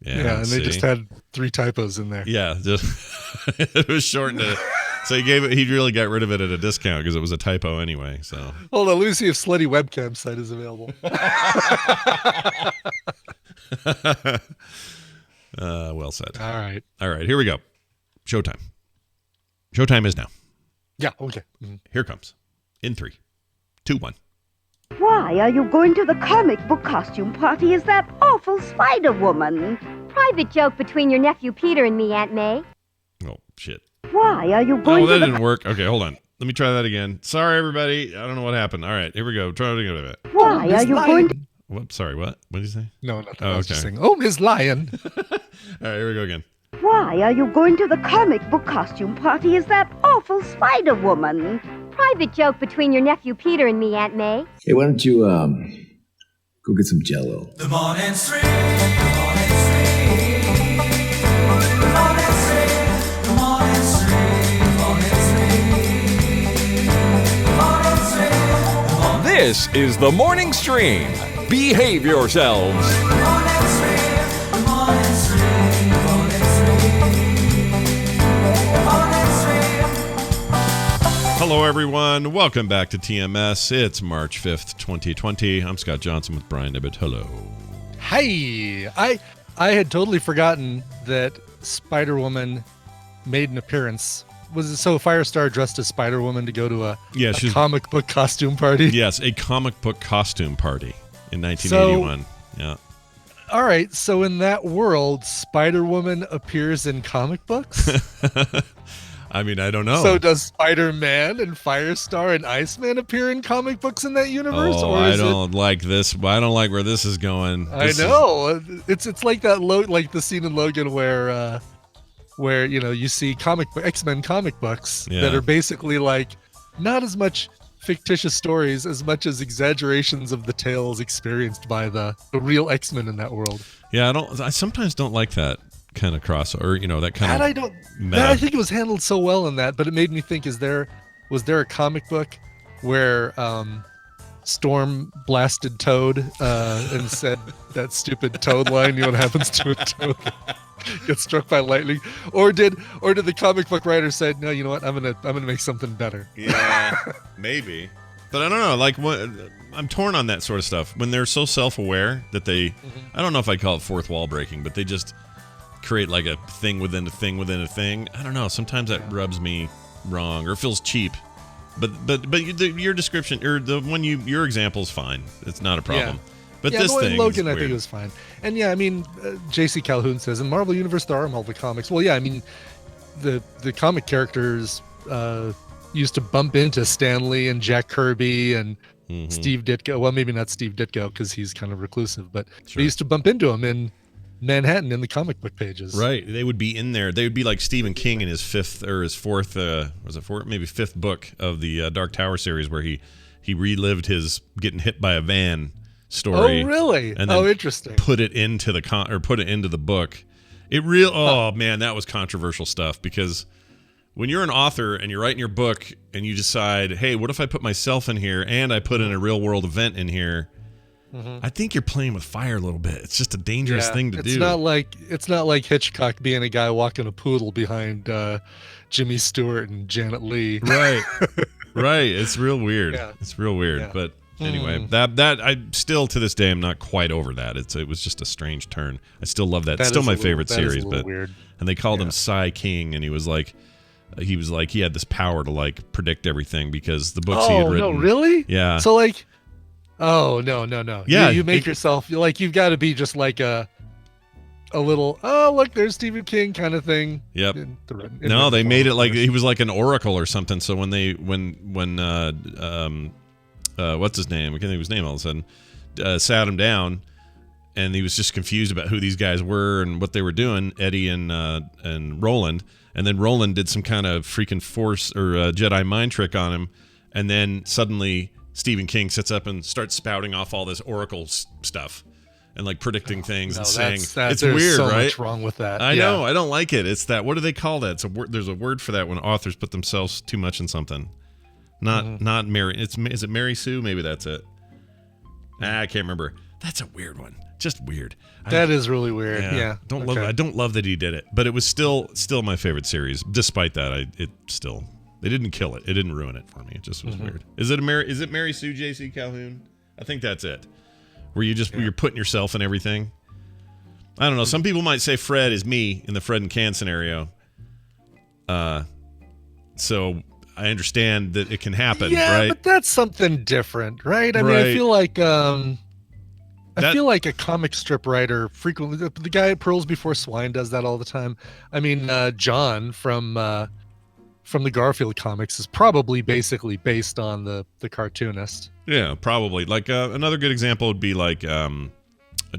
Yeah, and they just had 3 typos in there. Yeah, just it was shortened to. So he really got rid of it at a discount because it was a typo anyway. So hold on, let me see if Slutty Webcam site is available. Well said. All right, here we go. Showtime. Showtime is now. Yeah, okay. Here comes. In 3, 2, 1. Why are you going to the comic book costume party as that awful Spider-Woman? Private joke between your nephew Peter and me, Aunt May. Oh, shit. Why are you going that didn't work. Okay, hold on. Let me try that again. Sorry, everybody. I don't know what happened. All right, here we go. Try it again. Why are you going to... Whoops, sorry, what? What did you say? No, nothing. Oh, I was okay. just saying, oh, Miss Lion. All right, here we go again. Why are you going to the comic book costume party as that awful Spider-Woman? Private joke between your nephew Peter and me, Aunt May. Hey, why don't you, go get some Jell-O? The morning stream, the morning stream, the morning stream, the morning stream, the morning stream, the morning stream. This is the Morning Stream. Behave yourselves. The morning stream, the morning stream, the morning stream, the morning stream. Hello, everyone. Welcome back to TMS. It's March 5th, 2020. I'm Scott Johnson with Brian Ibbett. Hello. Hey, I had totally forgotten that Spider-Woman made an appearance. Was it so Firestar dressed as Spider-Woman to go to a comic book costume party? Yes, a comic book costume party in 1981. Yeah. All right, so in that world, Spider-Woman appears in comic books? I mean, I don't know. So does Spider-Man and Firestar and Iceman appear in comic books in that universe? Oh, I don't like this. I don't like where this is going. I know. It's like that like the scene in Logan where you see X-Men comic books that are basically like not as much fictitious stories as much as exaggerations of the tales experienced by the real X-Men in that world. Yeah, I sometimes don't like that kind of crossover, that kind of. I think it was handled so well in that, but it made me think: was there a comic book where Storm blasted Toad and said that stupid Toad line? You know what happens to a Toad that gets struck by lightning? Or did the comic book writer say, no, you know what? I'm gonna make something better. Yeah, maybe. But I don't know. Like, I'm torn on that sort of stuff when they're so self-aware that they. I don't know if I call it fourth wall breaking, but they just create like a thing within a thing within a thing. I don't know. Sometimes that rubs me wrong or feels cheap. But your description or your example is fine. It's not a problem. Yeah. But this thing, Logan, I think it was fine. And yeah, I mean, J.C. Calhoun says in Marvel Universe there are Marvel comics. Well, yeah, I mean, the comic characters used to bump into Stan Lee and Jack Kirby and Steve Ditko. Well, maybe not Steve Ditko because he's kind of reclusive, but they used to bump into him in Manhattan in the comic book pages. Right. They would be in there. They would be like Stephen King in his fifth book of the Dark Tower series where he relived his getting hit by a van story. Oh, really? And then interesting. Put it into the book. Man, that was controversial stuff because when you're an author and you're writing your book and you decide, hey, what if I put myself in here and I put in a real world event in here? I think you're playing with fire a little bit. It's just a dangerous thing to do. It's not like Hitchcock being a guy walking a poodle behind Jimmy Stewart and Janet Leigh. Right. Right. It's real weird. Yeah. It's real weird. Yeah. But anyway, that I still to this day I'm not quite over that. It was just a strange turn. I still love that. It's still my favorite series, but weird. And they called him Cy King, and he was like he had this power to like predict everything because the books he had written. Oh no, really? Yeah. So like. Oh, no. Yeah, you make yourself like you've got to be just like a little, oh, look, there's Stephen King kind of thing. Yep. No, they made it like he was like an oracle or something. So when what's his name? I can't think of his name all of a sudden. Sat him down and he was just confused about who these guys were and what they were doing, Eddie and Roland. And then Roland did some kind of freaking force or Jedi mind trick on him. And then suddenly Stephen King sits up and starts spouting off all this oracle stuff and like predicting things and saying it's weird, so right? Much wrong with that. I know. I don't like it. It's that. What do they call that? It's a word. There's a word for that when authors put themselves too much in something. Not Mary. Is it Mary Sue? Maybe that's it. I can't remember. That's a weird one. Just weird. That is really weird. Yeah. I don't love that he did it, but it was still my favorite series. Despite that, they didn't kill it. It didn't ruin it for me. It just was weird. Is it Mary Sue J.C. Calhoun? I think that's it. Where you're putting yourself in everything. I don't know. Some people might say Fred is me in the Fred and Can scenario. So I understand that it can happen, right? But that's something different, right? I mean, I feel like a comic strip writer frequently, the guy at Pearls Before Swine does that all the time. I mean, John from the Garfield comics is probably basically based on the cartoonist. Yeah, probably. Like another good example would be like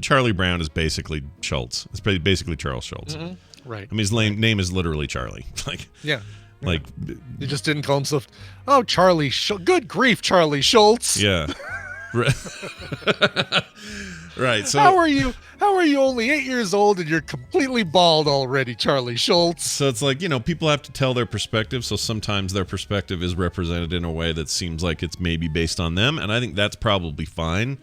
Charlie Brown is basically Schultz. It's basically Charles Schultz. Right. I mean, his name is literally Charlie. Like he just didn't call himself. Oh, Charlie! Good grief, Charlie Schultz. Yeah. Right. So how are you only 8 years old and you're completely bald already, Charlie Schultz? So it's like, people have to tell their perspective. So sometimes their perspective is represented in a way that seems like it's maybe based on them. And I think that's probably fine.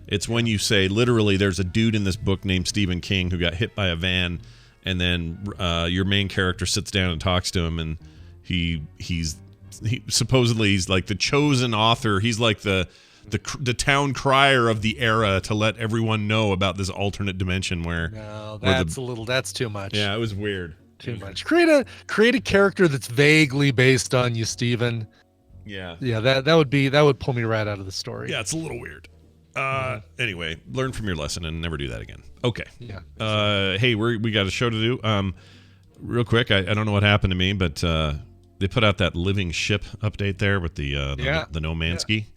It's when you say literally there's a dude in this book named Stephen King who got hit by a van, and then your main character sits down and talks to him, and he supposedly he's like the chosen author. He's like the town crier of the era to let everyone know about this alternate dimension where. No, that's too much. Yeah, it was weird. Too much. Create a character that's vaguely based on you, Steven. Yeah. Yeah, that would pull me right out of the story. Yeah, it's a little weird. Anyway, learn from your lesson and never do that again. Okay. Yeah. Hey, we got a show to do. Real quick, I don't know what happened to me, but they put out that living ship update there with the No Mansky.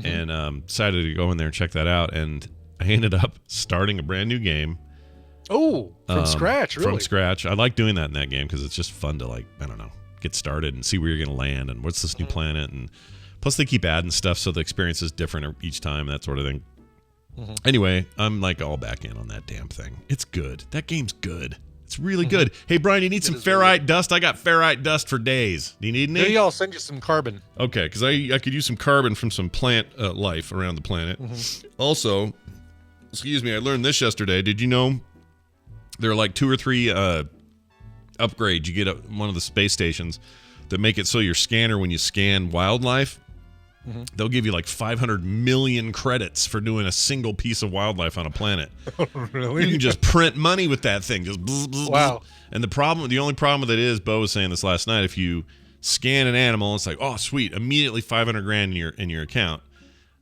And decided to go in there and check that out, and I ended up starting a brand new game. Oh, from scratch, really? From scratch. I like doing that in that game because it's just fun to get started and see where you're going to land and what's this new planet, and plus they keep adding stuff so the experience is different each time, that sort of thing. Anyway, I'm all back in on that damn thing. It's good. That game's good. It's really good. Hey, Brian, you need some ferrite dust? I got ferrite dust for days. Do you need any? Yeah, I'll send you some carbon. Okay, because I could use some carbon from some plant life around the planet. Also, excuse me, I learned this yesterday. Did you know there are like 2 or 3 upgrades you get at one of the space stations that make it so your scanner, when you scan wildlife, they'll give you like 500 million credits for doing a single piece of wildlife on a planet. Really? You can just print money with that thing. Just bzz, bzz, wow. Bzz. And the only problem with it is, Bo was saying this last night, if you scan an animal, it's like, oh, sweet, immediately 500 grand in your account.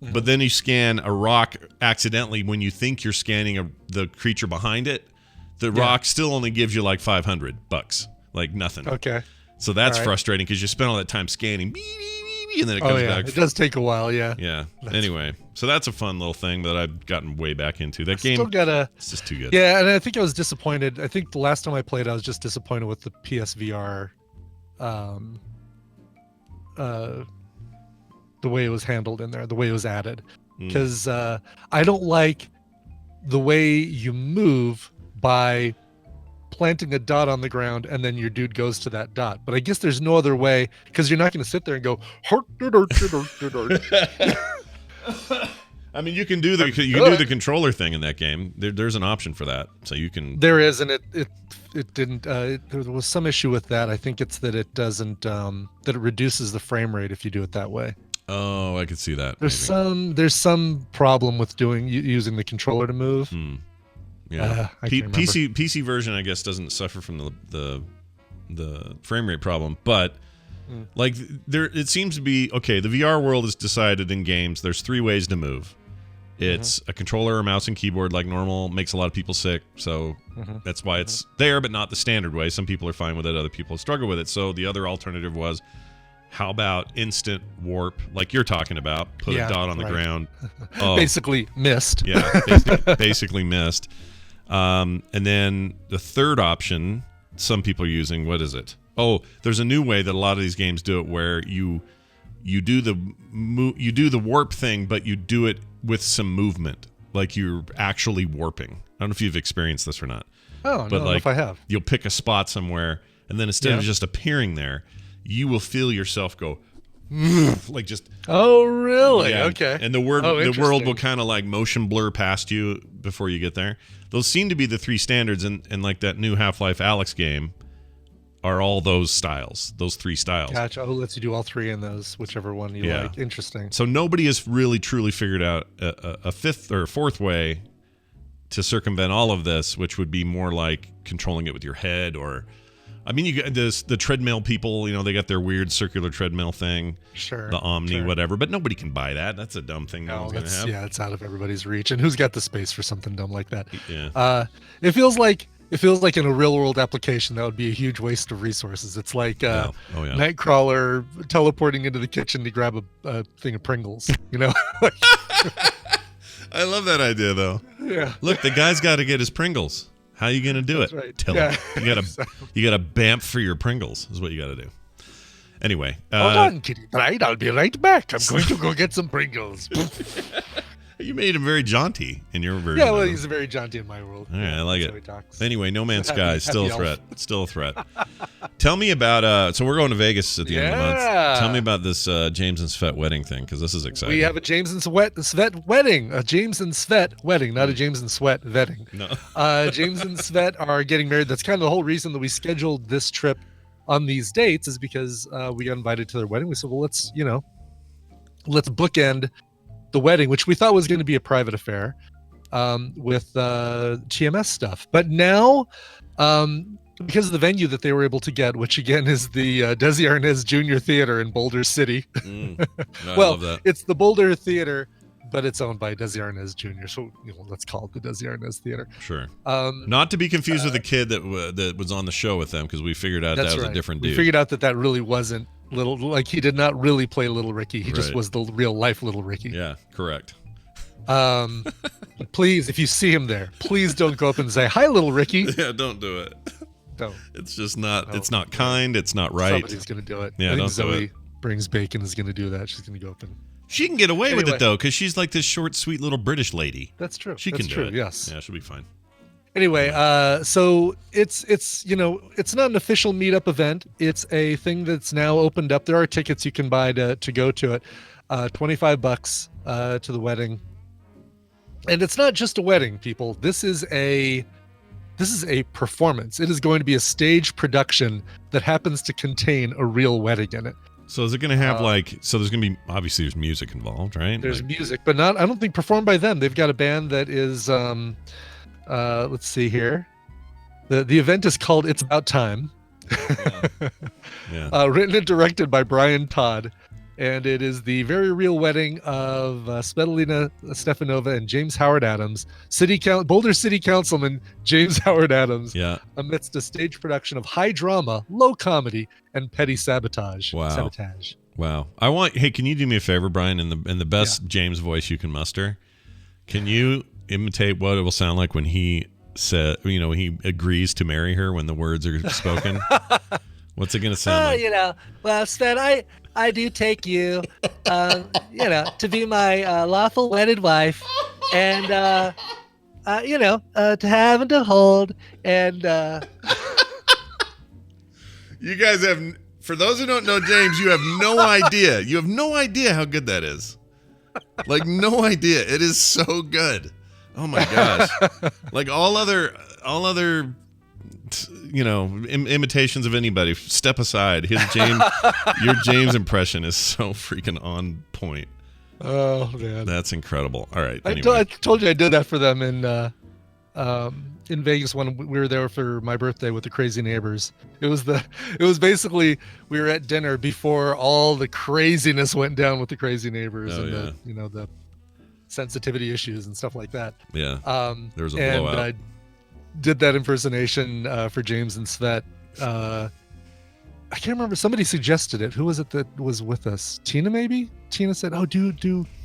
But then you scan a rock accidentally when you think you're scanning the creature behind it. The rock still only gives you like $500, like nothing. Okay. So that's frustrating because you spend all that time scanning, and then it comes back. It does take a while, yeah. Yeah. Anyway, so that's a fun little thing that I've gotten way back into. That game, it's just too good. Yeah, and I think I was disappointed. I think the last time I played, I was just disappointed with the PSVR, the way it was handled in there, the way it was added. Because I don't like the way you move by planting a dot on the ground and then your dude goes to that dot. But I guess there's no other way, because you're not going to sit there and go I mean, you can do the controller thing in that game. There's an option for that, so you can. There is, and it didn't. There was some issue with that. I think it's that it doesn't that it reduces the frame rate if you do it that way. Oh, I could see that. There's some problem with using the controller to move. Yeah, PC version, I guess, doesn't suffer from the frame rate problem, but like it seems to be okay. The VR world has decided in games there's 3 ways to move. It's a controller, a mouse, and keyboard like normal. Makes a lot of people sick, so that's why it's there, but not the standard way. Some people are fine with it, other people struggle with it. So the other alternative was, how about instant warp, like you're talking about? Put a dot on the ground. Oh, basically missed. Yeah, basically missed. And then the third option, some people are using, what is it? Oh, there's a new way that a lot of these games do it, where you do the warp thing, but you do it with some movement, like you're actually warping. I don't know if you've experienced this or not. Oh, but no, if I have. You'll pick a spot somewhere, and then instead of just appearing there, you will feel yourself go like just. Oh, really? Yeah. Okay. And the world interesting. will kind of like motion blur past you before you get there. Those seem to be the three standards, and like that new Half-Life Alyx game are all those styles, those three styles. Gotcha. Oh, lets you do all three in those, whichever one you like. Interesting. So nobody has really truly figured out a fifth or fourth way to circumvent all of this, which would be more like controlling it with your head, or I mean, you got the treadmill people, you know, they got their weird circular treadmill thing, Sure. the Omni, sure. whatever, but nobody can buy that. That's a dumb thing no No, one's gonna that's have. yeah, it's out of everybody's reach. And who's got the space for something dumb like that? Yeah. It feels like in a real world application that would be a huge waste of resources. It's like Yeah. Oh yeah. Nightcrawler teleporting into the kitchen to grab a thing of Pringles. You know? I love that idea though. Yeah. Look, the guy's got to get his Pringles. How are you gonna do That's it? right. Tell Yeah. him. You gotta bamf for your Pringles. Is what you gotta do. Anyway, Hold on, Kitty Pryde. I'll be right back. I'm going to go get some Pringles. you made him very jaunty in your version. Yeah, well, of him. he's a very jaunty in my world. All right, I like That's how he it. talks. Anyway, No Man's Happy- Sky is still a happy elf. threat. Still a threat. Tell me about. So we're going to Vegas at the end of the month. Yeah. Tell me about this James and Svet wedding thing, because this is exciting. We have a James and Svet wedding. A James and Svet wedding, not a James and Sweat vetting. No. James and Svet are getting married. That's kind of the whole reason that we scheduled this trip on these dates, is because we got invited to their wedding. We said, well, let's bookend the wedding, which we thought was going to be a private affair, with TMS stuff. But now, because of the venue that they were able to get, which again is the Desi Arnaz Jr. Theater in Boulder City. No, I Well, love that. it's the Boulder Theater, but it's owned by Desi Arnaz Jr. So let's call it the Desi Arnaz Theater. Sure. Um, Not to be confused with the kid that was on the show with them, because we figured out that That's was right. a different We dude. figured out that really wasn't like he did not really play Little Ricky. He just Right. was the real life Little Ricky. Yeah, correct. Please, if you see him there, please don't go up and say, "Hi, Little Ricky." Yeah, don't do it. Don't. It's just not. No. It's not kind. It's not right. Somebody's gonna do it. Yeah, I think don't do Zoe it. brings bacon is gonna do that. She's gonna go up and. She can get away with Anyway. it though, because she's like this short, sweet little British lady. That's true. She That's can do true. it. Yes. Yeah, she'll be fine. Anyway, so it's not an official meetup event. It's a thing that's now opened up. There are tickets you can buy to go to it. $25 to the wedding. And it's not just a wedding, people. This is a performance. It is going to be a stage production that happens to contain a real wedding in it. So is it going to have so there's going to be, obviously there's music involved, right? There's Like- music, but I don't think performed by them. They've got a band that is let's see here. The event is called It's About Time. yeah. Written and directed by Brian Todd. And it is the very real wedding of Svetlana Stefanova and James Howard Adams, Boulder City Councilman James Howard Adams, Yeah. amidst a stage production of high drama, low comedy, and petty sabotage. Wow. Sabotage. Wow. Hey, can you do me a favor, Brian, in the best James voice you can muster? Can you imitate what it will sound like when he said, he agrees to marry her when the words are spoken? What's it going to sound like? Well, Sven, I do take you, to be my lawful wedded wife, and, to have and to hold, and, You guys have, for those who don't know James, you have no idea. You have no idea how good that is. Like, no idea. It is so good. Oh my gosh. Like all other imitations of anybody, step aside. Your James impression is so freaking on point. oh, man. That's incredible. All right. I Anyway. told you I did that for them in Vegas when we were there for my birthday with the crazy neighbors. It was basically we were at dinner before all the craziness went down with the crazy neighbors Oh, and the sensitivity issues and stuff like that. Yeah. There was a and blowout. I did that impersonation for James and Svet. I can't remember. Somebody suggested it. Who was it that was with us? Tina, maybe? Tina said, "Oh, do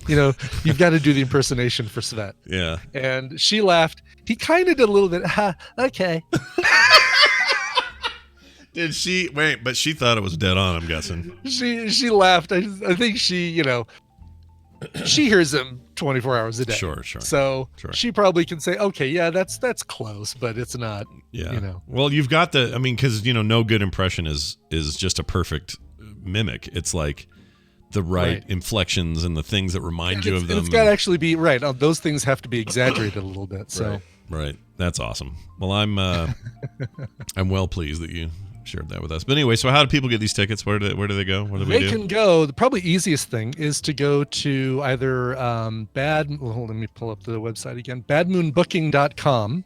you've got to do the impersonation for Svet." Yeah. And she laughed. He kind of did a little bit. Okay. Did she wait? But she thought it was dead on. I'm guessing. She laughed. I think she she hears him 24 hours a day. Sure. So Sure. she probably can say, okay, yeah, that's close, but it's not. Yeah. Well, you've got because no good impression is just a perfect mimic. It's like the right Right. inflections and the things that remind you of them. It's got to actually be right. Those things have to be exaggerated a little bit. So Right. That's awesome. Well, I'm well pleased that you shared that with us. But anyway, so how do people get these tickets? Where do they go? What do we they do? can go. The probably easiest thing is to go to either let me pull up the website again. badmoonbooking.com,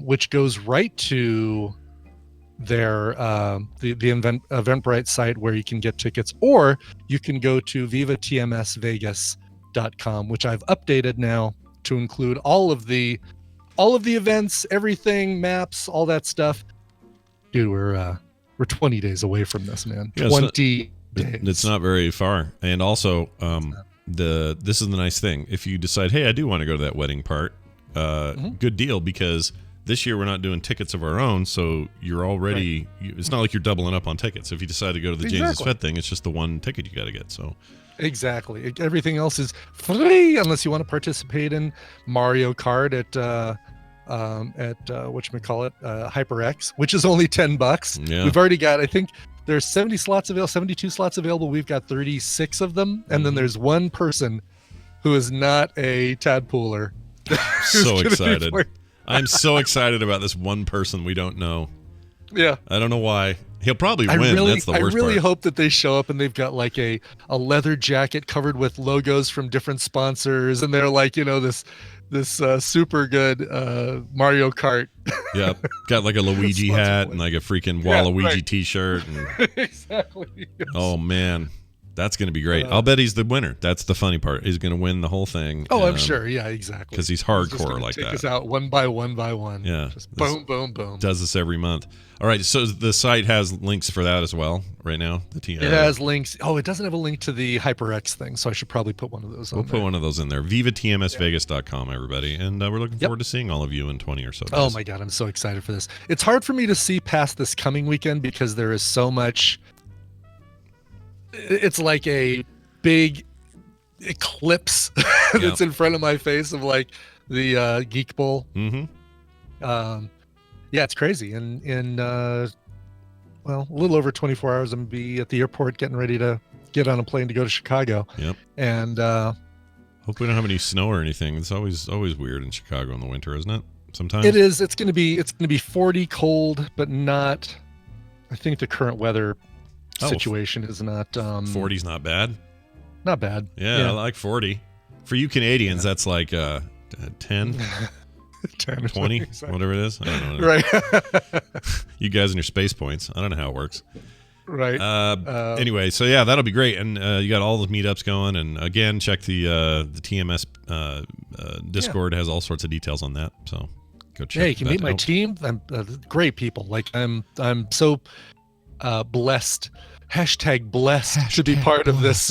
which goes right to their the Eventbrite site where you can get tickets, or you can go to vivatmsvegas.com, which I've updated now to include all of the events, everything, maps, all that stuff. Dude, we're 20 days away from this, man. Yeah, 20 days. It's not very far. And also, this is the nice thing. If you decide, hey, I do want to go to that wedding part, good deal, because this year we're not doing tickets of our own, so you're already. It's not like you're doubling up on tickets. If you decide to go to the James Fed thing, it's just the one ticket you got to get. So. Exactly. Everything else is free unless you want to participate in Mario Kart at whatchamacallit, HyperX, which is only $10. Yeah. We've already got, I think there's 72 slots available. We've got 36 of them. And then there's one person who is not a tadpooler. So excited. I'm so excited about this one person we don't know. Yeah. I don't know why. He'll probably win. That's the worst I really part. hope that they show up and they've got like a leather jacket covered with logos from different sponsors, and they're like, this super good Mario Kart. Yeah, got like a Luigi hat and like a freaking Waluigi t-shirt. And, exactly. Yes. oh man, that's gonna be great. I'll bet he's the winner. That's the funny part. He's gonna win the whole thing. Oh, I'm sure. Yeah, exactly. Because he's just hardcore gonna like take that. us out one by one by one. Yeah, just boom, boom, boom. Does this every month. All right, so the site has links for that as well right now. It has links. Oh, it doesn't have a link to the HyperX thing, so I should probably put one of those on We'll there. put one of those in there. VivaTMSVegas.com, everybody. And we're looking forward to seeing all of you in 20 or so days. Oh my God, I'm so excited for this. It's hard for me to see past this coming weekend because there is so much. It's like a big eclipse that's in front of my face of like the Geek Bowl. Mm-hmm. Yeah, it's crazy. And in a little over 24 hours, I'm gonna be at the airport getting ready to get on a plane to go to Chicago. Yep. And hope we don't have any snow or anything. It's always weird in Chicago in the winter, isn't it? Sometimes it is. It's gonna be 40 cold, but not. I think the current weather situation is not. 40's not bad. Not bad. Yeah, I like 40. For you Canadians, that's like 10, 10 or 20, exactly. whatever it is. I don't know. Right. You guys and your space points. I don't know how it works. Right. Anyway, so yeah, that'll be great. And you got all the meetups going. And again, check the TMS Discord. Has all sorts of details on that. So go check. Yeah, you can that meet my out. team. I'm great people. Like I'm so blessed. Hashtag blessed to be part of this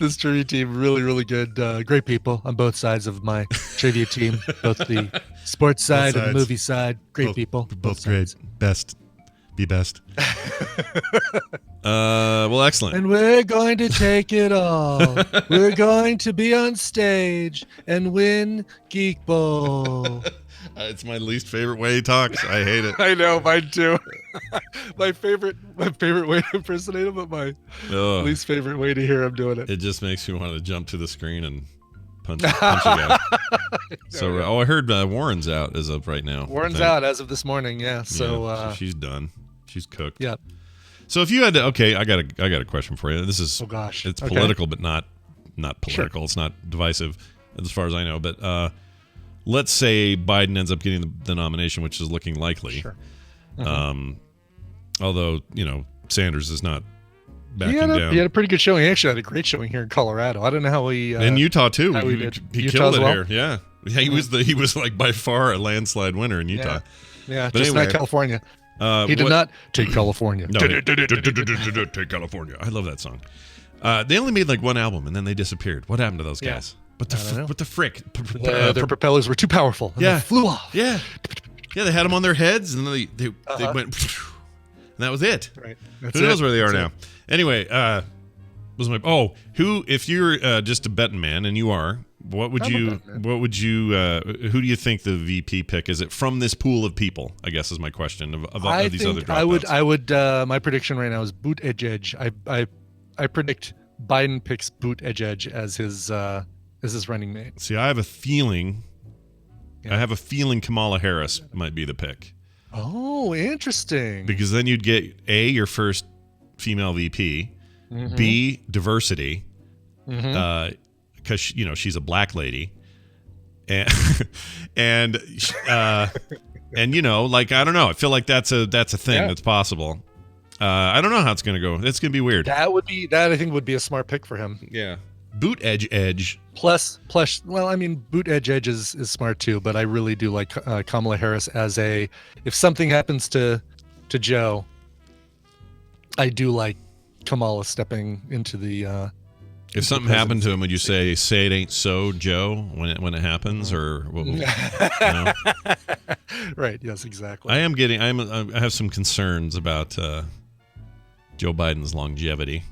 this trivia team. Really, really good, great people on both sides of my trivia team, both the sports side and the movie side. Great people. Both great. Best. Be best. Well, excellent. And we're going to take it all. We're going to be on stage and win Geek Bowl. It's my least favorite way he talks. I hate it. I know, mine too. my favorite way to impersonate him, but my Ugh. least favorite way to hear him doing it. It just makes me want to jump to the screen and punch a guy. So, I heard Warren's out as of right now. Warren's out as of this morning. Yeah. So, so she's done. She's cooked. Yeah. So if you had to, I got a question for you. This is, oh gosh, it's okay. political, but not political. Sure. It's not divisive, as far as I know. But let's say Biden ends up getting the nomination, which is looking likely. Sure. Although Sanders is not backing down. He had a pretty good showing. He actually had a great showing here in Colorado. I don't know how he in Utah too. how He Utah killed as it well? here. Yeah. He was like by far a landslide winner in Utah. Yeah, But just anyway, not California. He did not take California. No, take California. I love that song. They only made like one album and then they disappeared. What happened to those Yeah. guys? What the frick? Their propellers were too powerful. And they flew off. Yeah. Yeah, they had them on their heads and then they went and that was it. Right. Who knows where they are now? Anyway, if you're just a betting man, and you are, who do you think the VP pick? Is it from this pool of people? I guess is my question of these other dropouts. I would my prediction right now is Buttigieg. I predict Biden picks Buttigieg as his running mate. See, I have a feeling. Yeah. I have a feeling Kamala Harris might be the pick. Oh, interesting. Because then you'd get A, your first female VP, B, diversity, because she's a black lady, and and like I don't know, I feel like that's a thing that's possible. I don't know how it's gonna go. It's gonna be weird. That I think would be a smart pick for him. Yeah, edge. Plus, well, I mean, Buttigieg is smart too, but I really do like Kamala Harris as if something happens to Joe, I do like Kamala stepping into the. If something happened to him, would you say it ain't so, Joe, when it happens, or what? No? Right. Yes. Exactly. I have some concerns about Joe Biden's longevity.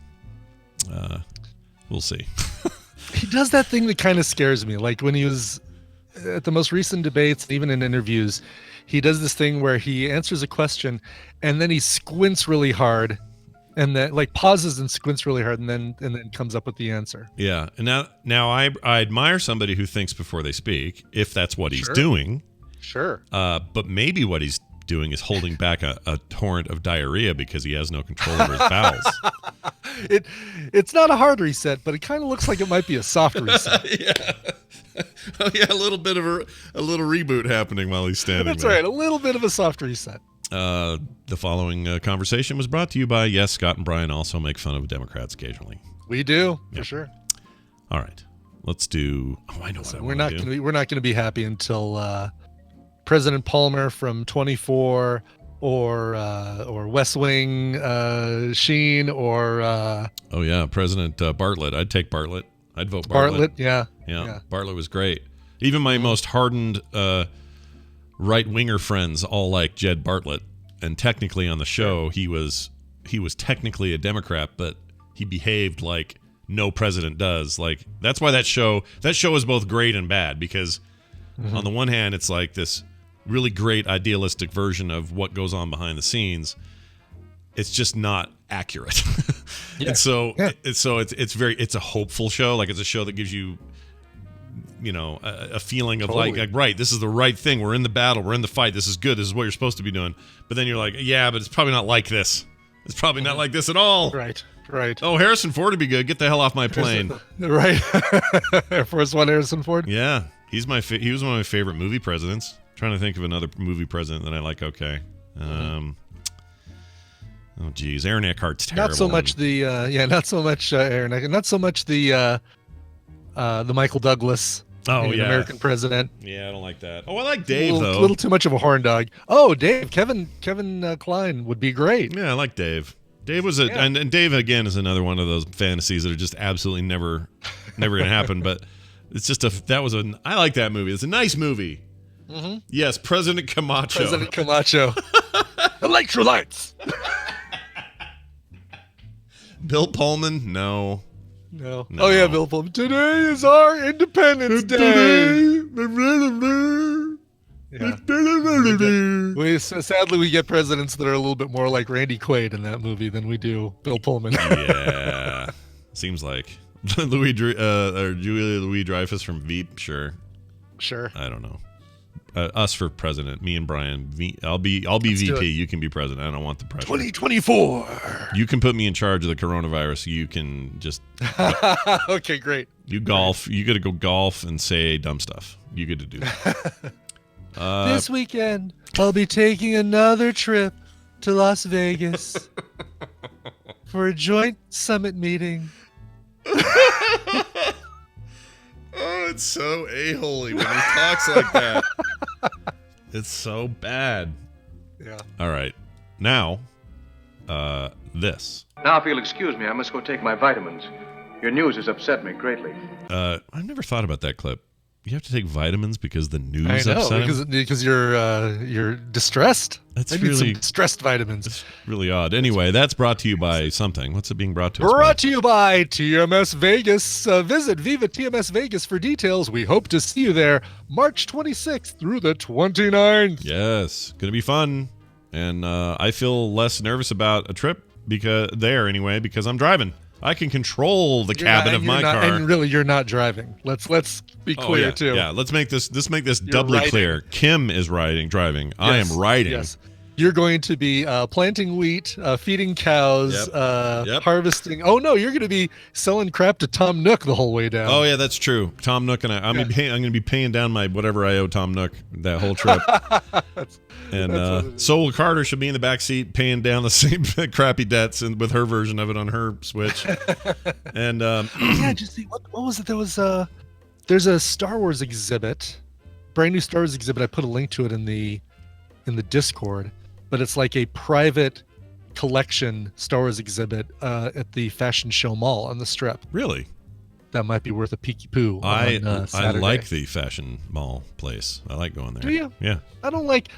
We'll see. He does that thing that kind of scares me. Like when he was at the most recent debates, even in interviews, he does this thing where he answers a question and then he squints really hard, and then like pauses and squints really hard, and then comes up with the answer. Yeah, and now I admire somebody who thinks before they speak, if that's what he's doing. Sure. But maybe what he's doing is holding back a torrent of diarrhea because he has no control over his bowels. It's not a hard reset, but it kind of looks like it might be a soft reset. Yeah. Oh yeah, a little bit of a little reboot happening while he's standing That's there. right, a little bit of a soft reset. The following conversation was brought to you by Scott and Brian also make fun of Democrats occasionally. We do, for sure. All right, let's do. Oh, I know what I We're want to do. we're not going to be happy until President Palmer from 24 or West Wing Sheen or oh yeah, President Bartlett. I'd take Bartlett. I'd vote Bartlett. Yeah. Bartlett was great. Even my most hardened right-winger friends all like Jed Bartlett, and technically on the show he was technically a Democrat, but he behaved like no president does. Like that's why that show is both great and bad, because on the one hand it's like this really great idealistic version of what goes on behind the scenes. It's just not accurate. Yeah. And so it's a hopeful show. Like it's a show that gives you a feeling of like right, this is the right thing. We're in the battle. We're in the fight. This is good. This is what you're supposed to be doing. But then you're like, yeah, but it's probably not like this. It's probably not like this at all. Right. Oh, Harrison Ford would be good. Get the hell off my plane. Right. Air Force One Harrison Ford. Yeah. He was one of my favorite movie presidents. Trying to think of another movie president that I like. Okay. Oh geez, Aaron Eckhart's terrible. Not so much not so much Aaron Eckhart, not so much the Michael Douglas. American president. Yeah, I don't like that. Oh, I like Dave A though. little too much of a horn dog. Oh, Dave, Kevin Kline would be great. Yeah, I like Dave. Dave was and Dave again is another one of those fantasies that are just absolutely never gonna happen. But it's just I like that movie. It's a nice movie. Mm-hmm. Yes, President Camacho. Electrolytes. Bill Pullman? No. Oh yeah, Bill Pullman. Today is our Independence Day. Yeah. Sadly, we get presidents that are a little bit more like Randy Quaid in that movie than we do Bill Pullman. Yeah, seems like Julia Louis-Dreyfus from Veep. Sure. I don't know. Us for president, me and Brian. I'll be VP. You can be president. I don't want the pressure. 2024. You can put me in charge of the coronavirus. You can just. Okay, great. You golf. You got to go golf and say dumb stuff. You get to do that. This weekend, I'll be taking another trip to Las Vegas for a joint summit meeting. Oh, it's so a-holy when he talks like that. It's so bad. Yeah. All right. Now, this. Now, if you'll excuse me, I must go take my vitamins. Your news has upset me greatly. I've never thought about that clip. You have to take vitamins because the news upset him? because you're distressed. That's I need really some stressed vitamins. It's really odd. Anyway, that's brought to you by something. What's it being brought to us by? Brought to you by TMS Vegas. Visit Viva TMS Vegas for details. We hope to see you there March 26th through the 29th. Yes, gonna be fun, and I feel less nervous about a trip because I'm driving. I can control the cabin of my car. And really, you're not driving. Let's be clear too. Yeah, let's make this doubly riding. clear. Kim is driving. I am riding. Yes. You're going to be planting wheat, feeding cows, harvesting. Oh no, you're going to be selling crap to Tom Nook the whole way down. Oh yeah, that's true. Tom Nook and I'm going to be paying down my whatever I owe Tom Nook that whole trip. And Sol Carter should be in the back seat paying down the same crappy debts and with her version of it on her Switch. And did you see what was it? There was there's a Star Wars exhibit, brand new Star Wars exhibit. I put a link to it in the Discord. But it's like a private collection Star Wars exhibit at the Fashion Show Mall on the Strip. Really? That might be worth a peeky poo. I like the Fashion Mall place. I like going there. Do you? Yeah. I don't like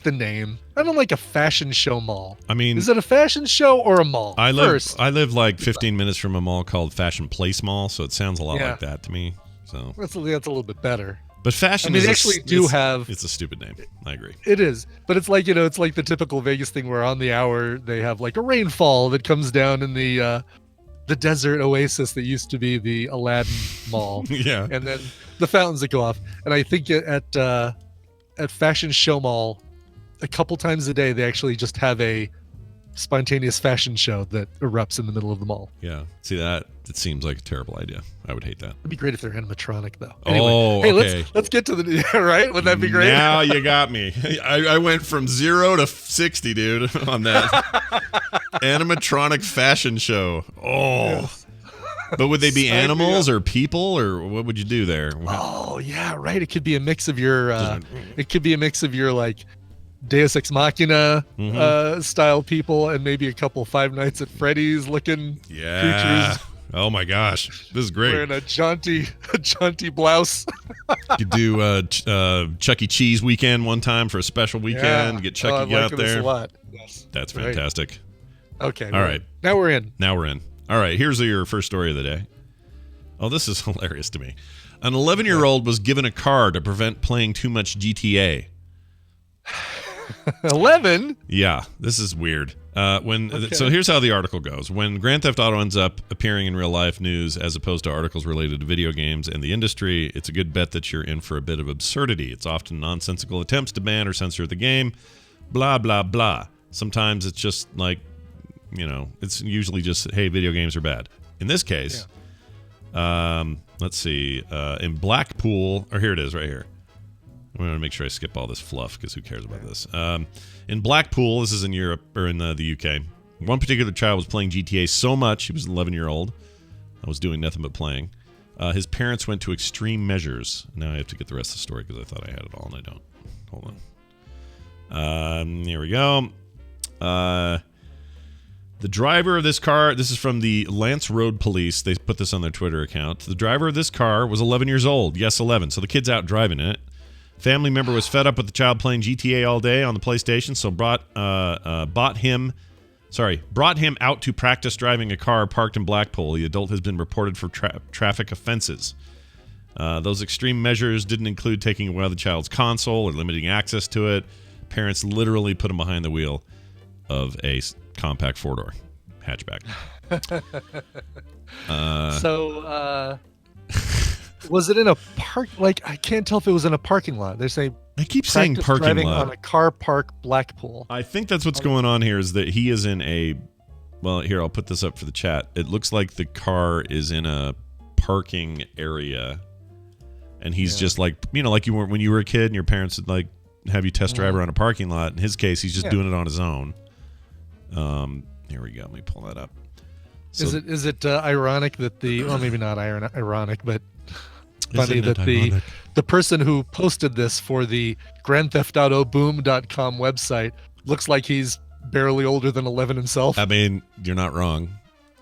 the name. I don't like a fashion show mall. I mean, is it a fashion show or a mall? I live like 15 minutes from a mall called Fashion Place Mall, so it sounds a lot like that to me. So that's a little bit better. But fashion they actually it's a stupid name. I agree. It is. But it's like, it's like the typical Vegas thing where on the hour they have like a rainfall that comes down in the desert oasis that used to be the Aladdin Mall. Yeah. And then the fountains that go off. And I think at Fashion Show Mall, a couple times a day they actually just have a spontaneous fashion show that erupts in the middle of the mall. Yeah. See that? It seems like a terrible idea. I would hate that. It'd be great if they're animatronic, though. Anyway, hey, let's get to the right. Wouldn't that be great? Now you got me. I went from 0 to 60, dude, on that animatronic fashion show. Oh, yes. But would they be animals or people, or what would you do there? Oh yeah, right. It could be a mix of your. Like Deus Ex Machina style people, and maybe a couple Five Nights at Freddy's looking creatures. Oh my gosh, this is great. Wearing a jaunty blouse. You do Chuck E. Cheese weekend one time for a special weekend. Get Chucky out there. This a lot. Yes. That's fantastic. Right. Okay. All right. Now we're in. All right. Here's your first story of the day. Oh, this is hilarious to me. An 11-year-old was given a car to prevent playing too much GTA. 11? Yeah, this is weird. So here's how the article goes. When Grand Theft Auto ends up appearing in real life news as opposed to articles related to video games and the industry, it's a good bet that you're in for a bit of absurdity. It's often nonsensical attempts to ban or censor the game, blah, blah, blah. Sometimes it's just like, it's usually just, hey, video games are bad. In this case, let's see, in Blackpool, or here it is right here. I'm going to make sure I skip all this fluff because who cares about this. In Blackpool, this is in Europe or in the UK, one particular child was playing GTA so much, he was an 11-year-old, I was doing nothing but playing. His parents went to extreme measures. Now I have to get the rest of the story because I thought I had it all and I don't. Hold on. Here we go. The driver of this car, this is from the Lance Road Police. They put this on their Twitter account. The driver of this car was 11 years old. Yes, 11. So the kid's out driving it. Family member was fed up with the child playing GTA all day on the PlayStation, so brought him out to practice driving a car parked in Blackpool. The adult has been reported for traffic offenses. Those extreme measures didn't include taking away the child's console or limiting access to it. Parents literally put him behind the wheel of a compact four-door hatchback. Was it in a park? Like, I can't tell if it was in a parking lot. They say I keep saying parking driving lot on a car park Blackpool. I think that's what's going on here. Is that he is in a? Well, here I'll put this up for the chat. It looks like the car is in a parking area, and he's just like like you were when you were a kid, and your parents would like have you test drive around a parking lot. In his case, he's just doing it on his own. Here we go. Let me pull that up. So, is it ironic that maybe not ironic, but funny that the person who posted this for the GrandTheftAutoBoom.com website looks like he's barely older than 11 himself. I mean, you're not wrong.